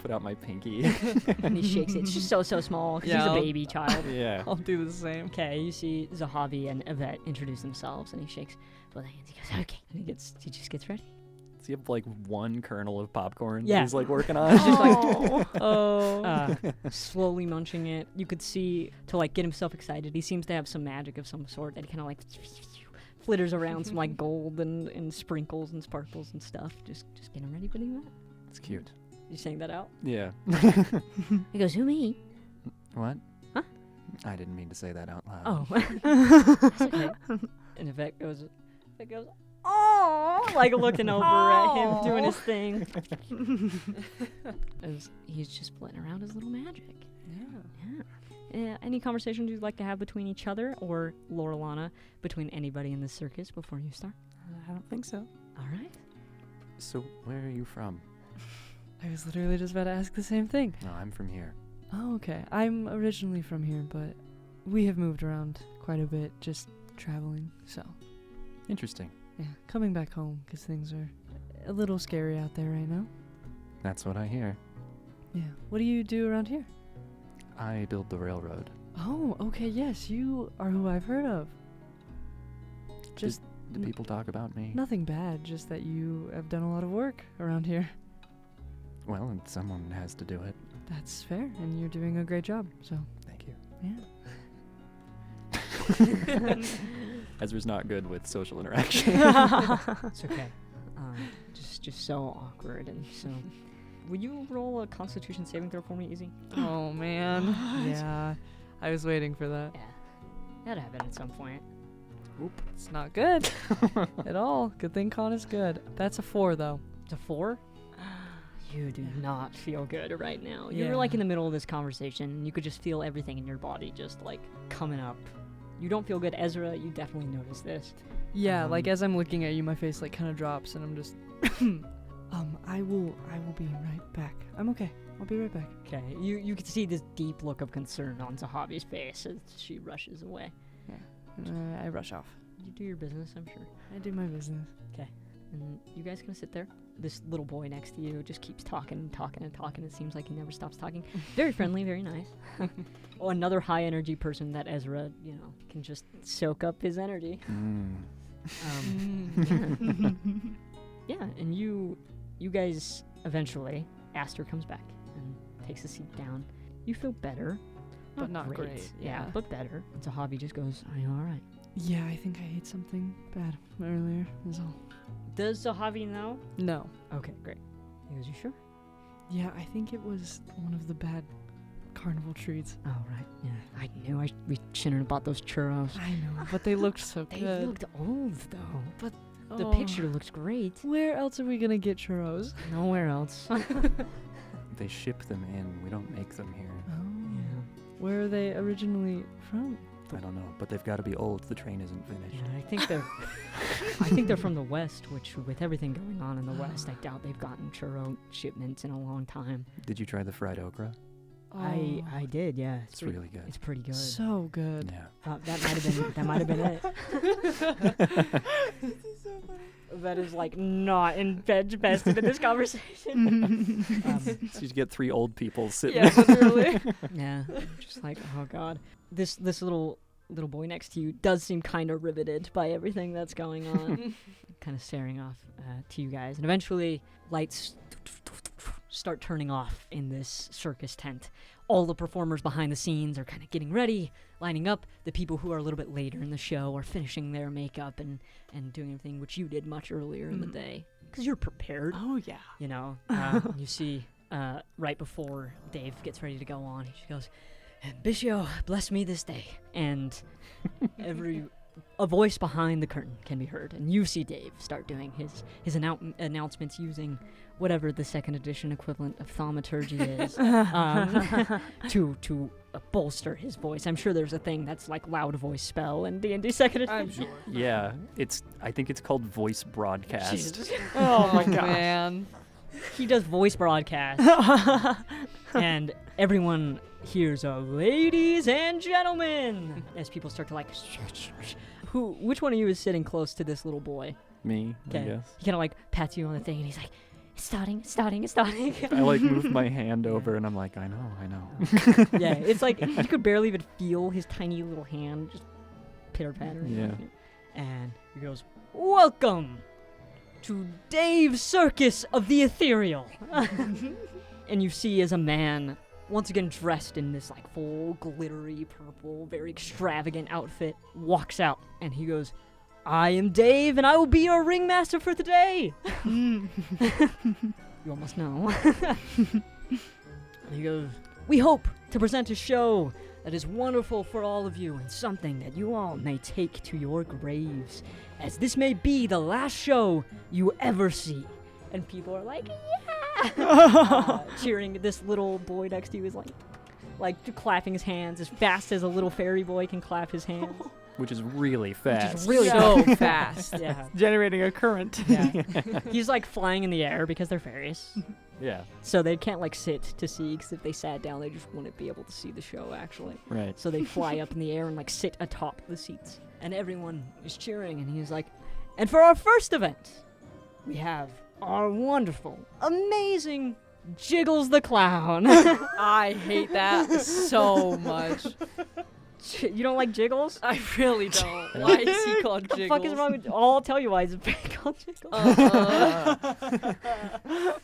Put out my pinky. and he shakes it. It's just so small because Yeah, he's a I'll- baby child. Yeah. I'll do the same. Okay, you see Zahavi and Yvette introduce themselves, and he shakes both hands. He goes, okay, and he just gets ready. Does he have like one kernel of popcorn Yeah. he's like working on? He's just like, slowly munching it. You could see to like get himself excited. He seems to have some magic of some sort that he kind of like flitters around some like gold and sprinkles and sparkles and stuff. Just get him ready for that. It's cute. You saying that out? Yeah. He goes, who, me? What? Huh? I didn't mean to say that out loud. Oh. That's okay. And Yvette goes, oh, like looking over at him doing his thing. He's just flitting around his little magic. Yeah. Any conversations you'd like to have between each other or Lauralana, between anybody in the circus before you start? I don't think so. All right. So where are you from? I was literally just about to ask the same thing. No, I'm from here. Oh, okay. I'm originally from here, but we have moved around quite a bit, just traveling, so. Interesting. Yeah, coming back home, because things are a little scary out there right now. That's what I hear. Yeah. What do you do around here? I build the railroad. Oh, okay, yes, you are who I've heard of. Just Do people talk about me? nothing bad, just that you have done a lot of work around here. Well, and someone has to do it. That's fair, and you're doing a great job, so. Thank you. Yeah. Ezra's not good with social interaction. It's okay. Just so awkward and so. Would you roll a Constitution saving throw for me, Izzy? Oh, man. Yeah, I was waiting for that. Yeah. That'd happen at some point. Oop, it's not good at all. Good thing con is good. That's a 4, though. It's a 4? You do not feel good right now. Yeah. You're like in the middle of this conversation, and you could just feel everything in your body just like coming up. You don't feel good, Ezra. You definitely notice this. Yeah, like as I'm looking at you, my face like kind of drops, and I'm just, I will be right back. I'm okay. I'll be right back. Okay. You can see this deep look of concern on Zahavi's face as she rushes away. And I rush off. You do your business, I'm sure. I do my business. And you guys gonna sit there? This little boy next to you just keeps talking and talking and talking. It seems like he never stops talking. Very friendly, very nice. Oh, another high energy person that Ezra, can just soak up his energy. Yeah, and you guys eventually, Aster comes back and takes a seat down. You feel better. But not great, Yeah, yeah. but better. And Zahavi just goes, "Are you all right?" Yeah, I think I ate something bad earlier, is all. Does Zahavi know? No. Okay, great. He goes, "You sure?" Yeah, I think it was one of the bad carnival treats. Oh, right. Yeah, I knew we shouldn't have bought those churros. I know, but they looked so They good. looked old, though. But the Oh. picture looks great. Where else are we gonna get churros? Nowhere else. They ship them in. We don't make them here. Oh. Yeah. Where are they originally from? I don't know, but they've got to be old. The train isn't finished. Yeah, I think they're from the West, which with everything going on in the West, I doubt they've gotten churro shipments in a long time. Did you try the fried okra? I did, yeah. It's really good. It's pretty good. So good. Yeah. That might have been it. That is like not invested in this conversation. So you get 3 old people sitting Yeah, literally. Yeah, just like, oh god. This little boy next to you does seem kind of riveted by everything that's going on. Kind of staring off to you guys. And eventually, lights start turning off in this circus tent. All the performers behind the scenes are kind of getting ready, lining up. The people who are a little bit later in the show are finishing their makeup and doing everything, which you did much earlier in the day. Because you're prepared. Oh, yeah. You see right before Dave gets ready to go on, he goes, "Bishio, bless me this day." And a voice behind the curtain can be heard, and you see Dave start doing his announcements using whatever the second edition equivalent of thaumaturgy is to bolster his voice. I'm sure there's a thing that's like loud voice spell in D&D second edition. I'm sure. Yeah, I think it's called voice broadcast. Jesus. Oh my god. Man. He does voice broadcast, and everyone hears a "ladies and gentlemen" as people start to like. Which one of you is sitting close to this little boy? Me, I Okay. guess. He kind of like pats you on the thing, and he's like, "It's starting." I like move my hand over, and I'm like, I know. Yeah, it's like you could barely even feel his tiny little hand just pitter pattering. Yeah. And he goes, "Welcome to Dave's Circus of the Ethereal." And you see as a man, once again dressed in this like full glittery purple, very extravagant outfit, walks out, and he goes, "I am Dave, and I will be your ringmaster for today." You almost know. And he goes, "We hope to present a show that is wonderful for all of you and something that you all may take to your graves, as this may be the last show you ever see. And people are like, yeah! Cheering. This little boy next to you is like clapping his hands as fast as a little fairy boy can clap his hands. Which is really fast. Really so fast. Yeah. Generating a current. Yeah. He's like flying in the air because they're fairies. Yeah. So they can't like sit to see, because if they sat down, they just wouldn't be able to see the show actually. Right. So they fly up in the air and like sit atop the seats. And everyone is cheering, and he's like, and for our first event, we have our wonderful, amazing Jiggles the Clown. I hate that so much. You don't like Jiggles? I really don't. Why is he called What the Jiggles? fuck is wrong with... I'll tell you why he's called Jiggles. I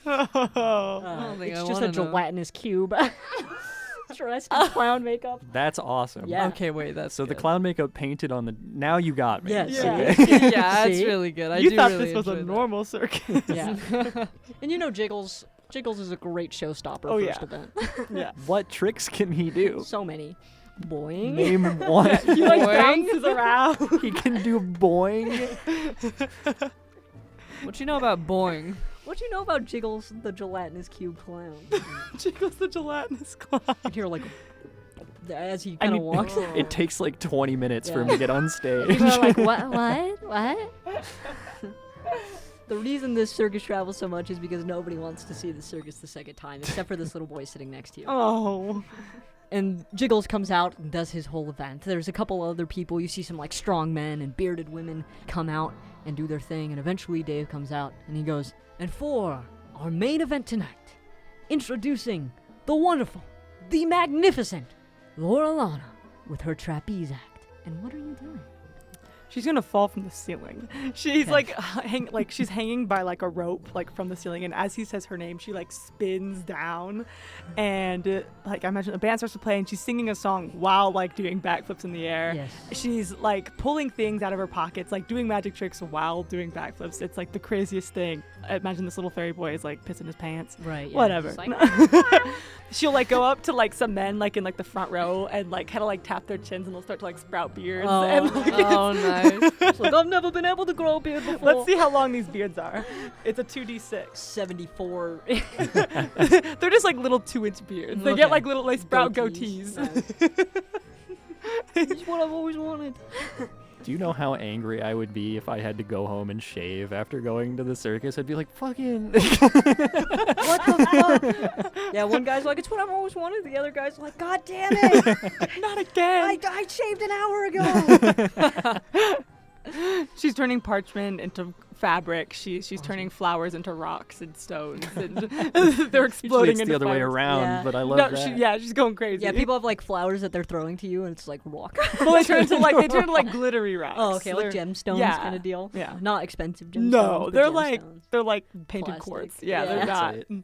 don't think It's I just a wanna know. gelatinous cube. Dressed in clown makeup. That's awesome. Yeah. Okay, wait, that's So the good. clown makeup painted on the... Now you got me. Yes. Yeah. See? Yeah, that's See? really good. I You do thought really this was a enjoy that. normal circus. Yeah. And you know Jiggles. Jiggles is a great showstopper Oh, first yeah. event. Yeah. What tricks can he do? So many. Boing. Name one. He like Boing. bounces around. He can do boing. What you know about boing? What do you know about Jiggles, the gelatinous cube clown? Jiggles the gelatinous clown. You hear like as he kind of mean- walks. It takes like 20 minutes for him Yeah. to get on stage. People are like, what? The reason this circus travels so much is because nobody wants to see the circus the second time, except for this little boy sitting next to you. Oh. And Jiggles comes out and does his whole event. There's a couple other people. You see some like strong men and bearded women come out and do their thing. And eventually Dave comes out and he goes, and for our main event tonight, introducing the wonderful, the magnificent Lauralana with her trapeze act. And what are you doing? She's gonna fall from the ceiling. She's like she's hanging by like a rope like from the ceiling, and as he says her name, she like spins down, and like I imagine a band starts to play, and she's singing a song while like doing backflips in the air. Yes. She's like pulling things out of her pockets, like doing magic tricks while doing backflips. It's like the craziest thing. I imagine this little fairy boy is like pissing his pants. Right. Yeah. Whatever. It's like, She'll like go up to like some men like in like the front row and like kind of like tap their chins, and they'll start to like sprout beards. Oh, and, like, Oh, nice. it's like, I've never been able to grow a beard before. let's see how long these beards are. It's a 2d6. 74 They're just like little 2-inch beards. They Okay. get like little, they sprout goatees. It's what I've always wanted. Do you know how angry I would be if I had to go home and shave after going to the circus? I'd be like, fucking... What the fuck? Yeah, one guy's like, it's what I've always wanted. The other guy's like, God damn it! Not again. I shaved an hour ago. She's turning parchment into fabric. She's turning flowers into rocks and stones, and they're Usually exploding it's into the other way fires. around, Yeah. but I love No, that. she's going crazy. Yeah, people have like flowers that they're throwing to you, and it's like rock. Well, they turn into like glittery rocks. Oh, okay, like They're- gemstones yeah, kind of deal. yeah. Not expensive gemstones. No, but they're like gemstones. painted Plastic. quartz. Yeah. Yeah, they're not. That's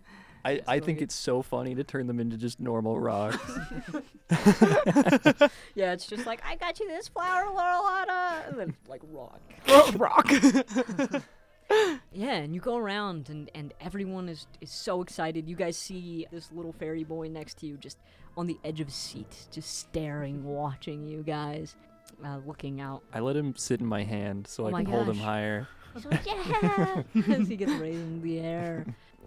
I think it's so funny to turn them into just normal rocks. Yeah, it's just like, I got you this flower, Lauralana, and then like rock. Rock. Yeah, and you go around, and everyone is so excited. You guys see this little fairy boy next to you just on the edge of his seat, just staring, watching you guys, looking out. I let him sit in my hand so Oh I my can hold him gosh. higher. He's like, yeah! As he gets raised in the air,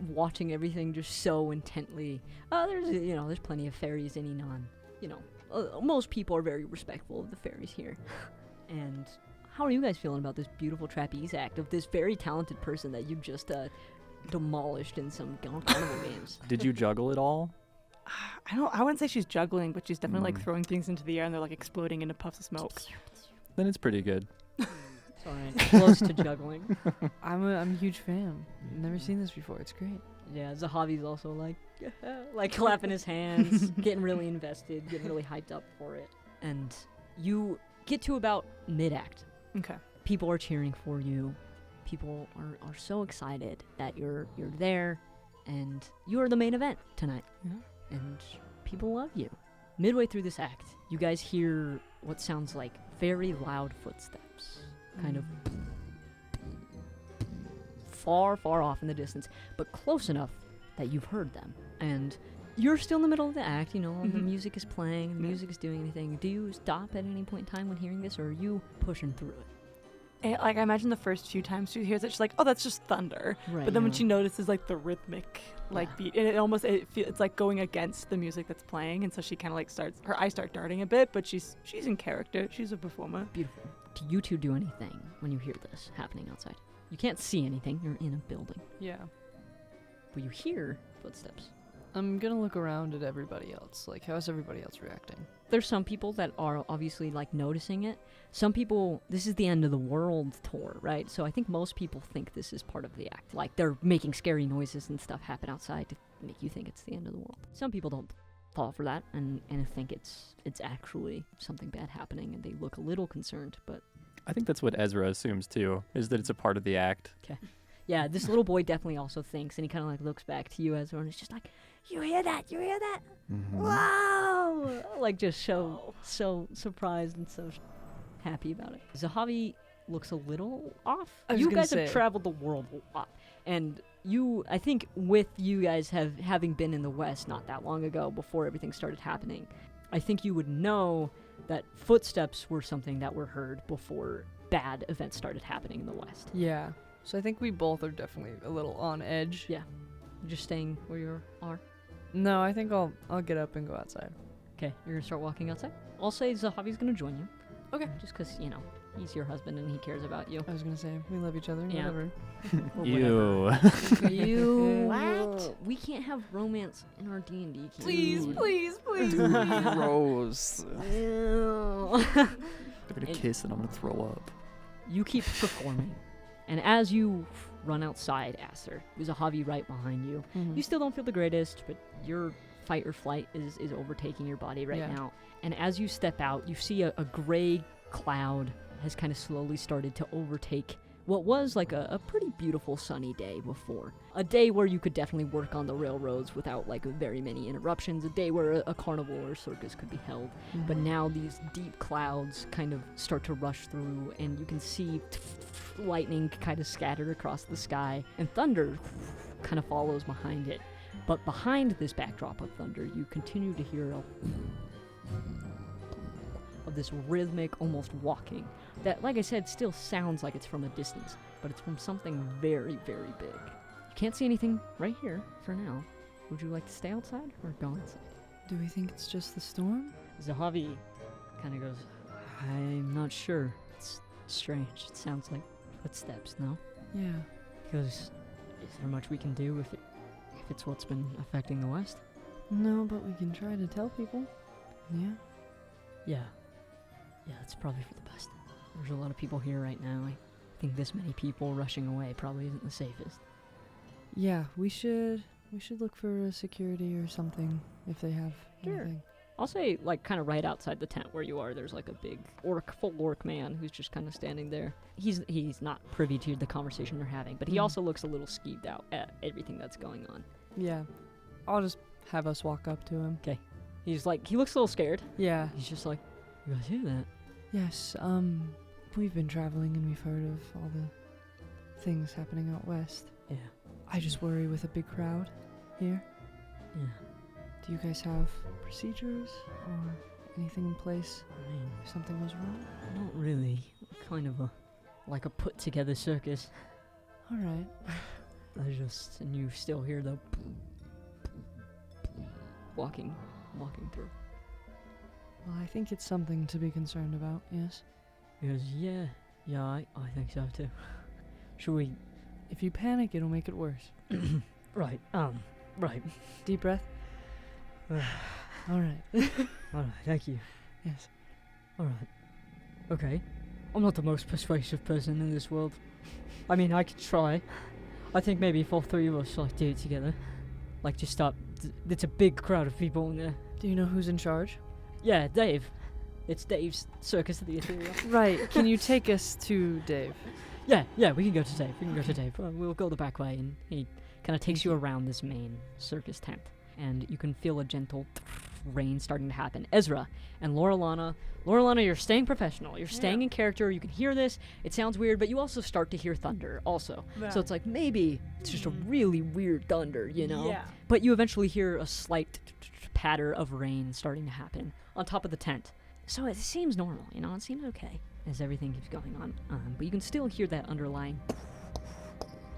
watching everything just so intently. There's plenty of fairies in Enon. Most people are very respectful of the fairies here. And how are you guys feeling about this beautiful trapeze act of this very talented person that you just demolished in some carnival games? Did you juggle it all? I wouldn't say she's juggling, but she's definitely like throwing things into the air, and they're like exploding into puffs of smoke. Then it's pretty good. It's alright. Close to juggling. I'm a huge fan. Never seen this before. It's great. Yeah, Zahavi's also like, yeah, like clapping his hands, getting really invested, getting really hyped up for it. And you get to about mid-act. Okay. People are cheering for you. People are so excited that you're there, and you are the main event tonight. Yeah. And people love you. Midway through this act, you guys hear what sounds like very loud footsteps, kind of far, far off in the distance, but close enough that you've heard them. And You're still in the middle of the act, you know, the Mhm. music is playing, the Yeah. music is doing anything. Do you stop at any point in time when hearing this, or are you pushing through it? And, like, I imagine the first few times she hears it, she's like, oh, that's just thunder. Right. But then when she notices, like, the rhythmic, like, Yeah. beat, and it's like going against the music that's playing, and so she kind of, like, her eyes start darting a bit, but she's in character. She's a performer. Beautiful. Do you two do anything when you hear this happening outside? You can't see anything. You're in a building. Yeah. But you hear footsteps. I'm gonna look around at everybody else. Like, how's everybody else reacting? There's some people that are obviously, like, noticing it. Some people, this is the end of the world tour, right? So I think most people think this is part of the act. Like, they're making scary noises and stuff happen outside to make you think it's the end of the world. Some people don't fall for that and think it's actually something bad happening, and they look a little concerned, but I think that's what Ezra assumes too, is that it's a part of the act. yeah, this little boy definitely also thinks, and he kind of, like, looks back to you, Ezra, and it's just like, you hear that? You hear that? Mm-hmm. Wow! Like, just so surprised and so happy about it. Zahavi looks a little off. I was You gonna guys have say. traveled the world a lot, and I think with you guys having been in the West not that long ago, before everything started happening, I think you would know that footsteps were something that were heard before bad events started happening in the West. Yeah. So I think we both are definitely a little on edge. Yeah. You're just staying where you are. No, I think I'll get up and go outside. Okay, you're gonna start walking outside. I'll say Zahavi's gonna join you. Okay. Just 'cause, you know, he's your husband and he cares about you. I was gonna say we love each other. Yeah. Whatever. Or Ew. You. What? We can't have romance in our D&D game. Please, please, please. Gross. Ew. They're gonna kiss and I'm gonna throw up. You keep performing. And as you run outside, Aster, there's a Javi right behind you. Mhm. You still don't feel the greatest, but your fight or flight is overtaking your body right Yeah. now. And as you step out, you see a gray cloud has kind of slowly started to overtake what was like a pretty beautiful sunny day before. A day where you could definitely work on the railroads without like very many interruptions. A day where a carnival or circus could be held. But now these deep clouds kind of start to rush through, and you can see lightning kind of scattered across the sky, and thunder kind of follows behind it. But behind this backdrop of thunder, you continue to hear of this rhythmic, almost walking, that, like I said, still sounds like it's from a distance, but it's from something very, very big. You can't see anything right here for now. Would you like to stay outside or go inside? Do we think it's just the storm? Zahavi kind of goes, I'm not sure. It's strange. It sounds like footsteps, no? Yeah. Because is there much we can do if it's what's been affecting the West? No, but we can try to tell people. Yeah. Yeah. Yeah, it's probably for the best. There's a lot of people here right now. I think this many people rushing away probably isn't the safest. Yeah, we should look for a security or something if they have Sure. anything. I'll say, like, kind of right outside the tent where you are, there's like a big full orc man who's just kind of standing there. He's not privy to the conversation they're having, but he Mhm. also looks a little skeeved out at everything that's going on. Yeah. I'll just have us walk up to him. He looks a little scared. Yeah. He's just like, you guys hear that? Yes, we've been traveling and we've heard of all the things happening out west. Yeah. I just worry with a big crowd here. Yeah. Do you guys have procedures or anything in place I mean, if something was wrong? not really. Kind of like a put together circus. All right. And you still hear the walking through. Well, I think it's something to be concerned about, yes? He goes, yeah, I think so too. Should we? If you panic, it'll make it worse. Right, right. Deep breath. All right. Alright, thank you. Yes. Alright. Okay. I'm not the most persuasive person in this world. I mean, I could try. I think maybe if all three of us like do it together. Like just stop. It's a big crowd of people in there. Do you know who's in charge? Yeah, Dave. It's Dave's Circus of the Ethereal. Right. Can you take us to Dave? Yeah, we can go to Dave. We'll go the back way, and he kind of takes you around this main circus tent. and you can feel a gentle rain starting to happen. Ezra and Lauralana, you're staying professional. You're staying in character. You can hear this. It sounds weird, but you also start to hear thunder also. Yeah. So it's like maybe it's just a really weird thunder, you know? Yeah. But you eventually hear a slight patter of rain starting to happen on top of the tent. So it seems normal, you know? It seems okay as everything keeps going on. But you can still hear that underlying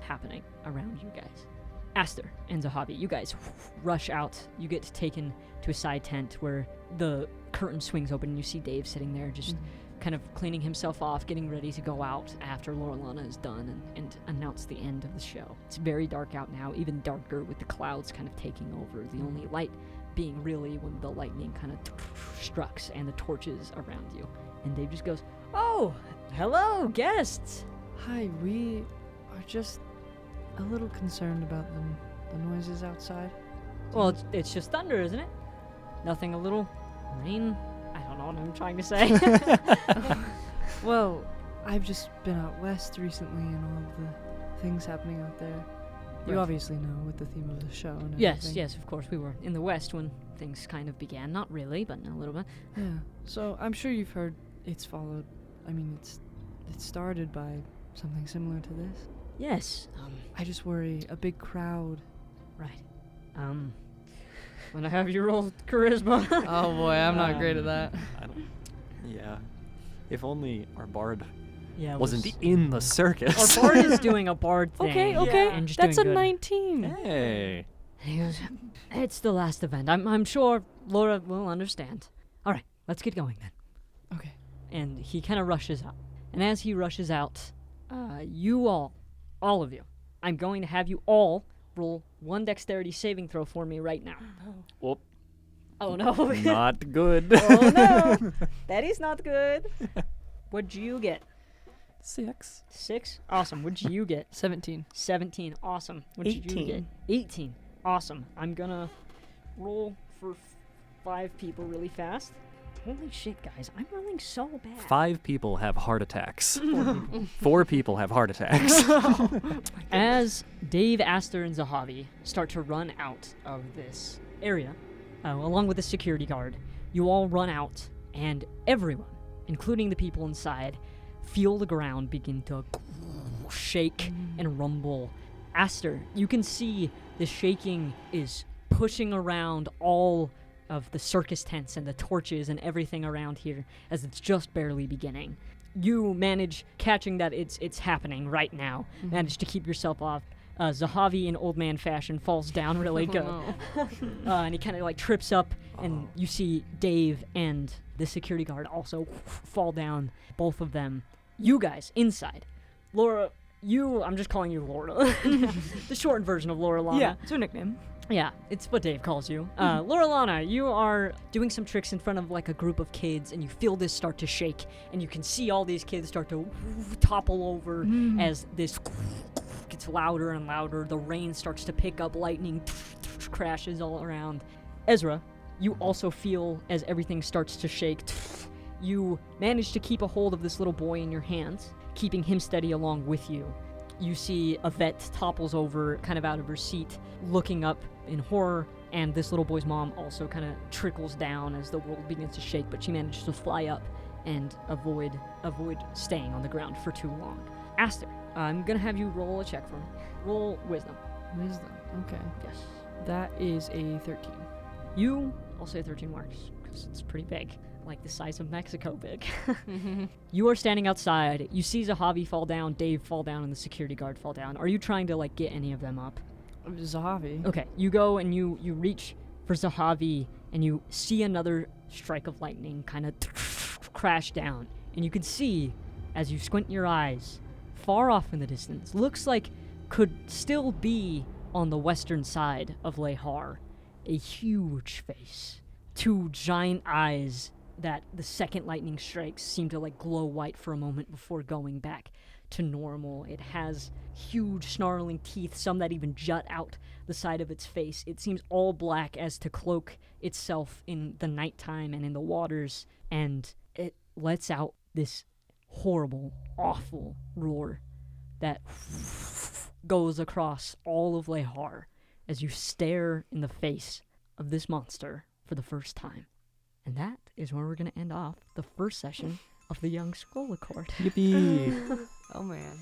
happening around you guys. Aster and Zahavi, you guys rush out. You get taken to a side tent where the curtain swings open and you see Dave sitting there just kind of cleaning himself off, getting ready to go out after Lauralana is done and announce the end of the show. It's very dark out now, even darker with the clouds kind of taking over. The only light being really when the lightning kind of strikes and the torches around you. And Dave just goes, "Oh, hello, guests." Hi, we are just a little concerned about the noises outside. Well, it's just thunder, isn't it? Nothing a little rain? I don't know what I'm trying to say. Well, I've just been out west recently and all of the things happening out there. You Right. obviously know with the theme of the show and everything. Yes, of course. We were in the West when things kind of began. Not really, but a little bit. Yeah. So I'm sure you've heard it's followed. I mean, it started by something similar to this. Yes. I just worry a big crowd. Right. When I have you roll charisma. Oh boy, I'm not great at that. Yeah. If only our bard Yeah. wasn't in the circus. Our bard is doing a bard thing. Okay. And just That's a doing good. 19. Hey. He goes, "It's the last event. I'm sure Laura will understand. All right, let's get going then." Okay. And he kind of rushes out. And as he rushes out, you all of you, I'm going to have you all roll one dexterity saving throw for me right now. Whoop. Oh no. Not good. Oh no. That is not good. What'd you get? 6. 6? Awesome. What'd you get? 17. 17. Awesome. What'd you get? 18. Awesome. I'm gonna roll for 5 people really fast. Holy shit, guys. I'm rolling so bad. 5 people have heart attacks. 4 people have heart attacks. As Dave, Aster, and Zahavi start to run out of this area, along with the security guard, you all run out, and everyone, including the people inside, feel the ground begin to shake and rumble. Aster, you can see the shaking is pushing around all of the circus tents and the torches and everything around here as it's just barely beginning. You manage catching that it's happening right now. Manage to keep yourself off. Zahavi in old man fashion falls down really good. And he kind of like trips up and you see Dave and the security guard also fall down, both of them. You guys inside. Laura, I'm just calling you Laura. The shortened version of Lauralana. Yeah, it's her nickname. Yeah, it's what Dave calls you. Lauralana, you are doing some tricks in front of like a group of kids, and you feel this start to shake, and you can see all these kids start to topple over as this gets louder and louder. The rain starts to pick up, lightning crashes all around. Ezra, you also feel as everything starts to shake. You manage to keep a hold of this little boy in your hands, keeping him steady along with you. You see Yvette topples over, kind of out of her seat, looking up in horror, and this little boy's mom also kind of trickles down as the world begins to shake, but she manages to fly up and avoid staying on the ground for too long. Aster, I'm gonna have you roll a check for me. Roll wisdom. Wisdom. Okay. Yes. That is a 13. I'll say 13 works, because it's pretty big. Like the size of Mexico big. You are standing outside. You see Zahavi fall down, Dave fall down, and the security guard fall down. Are you trying to like get any of them up? Zahavi. Okay, you go and you reach for Zahavi, and you see another strike of lightning kind of crash down. And you can see, as you squint your eyes, far off in the distance, looks like could still be on the western side of Lehar, a huge face. 2 giant eyes that the second lightning strikes seem to like glow white for a moment before going back to normal. It has huge snarling teeth, some that even jut out the side of its face. It seems all black as to cloak itself in the nighttime and in the waters, and it lets out this horrible, awful roar that goes across all of Lehar as you stare in the face of this monster for the first time. And that is where we're going to end off the first session of the Young Scroll Accord. Yippee! Oh man.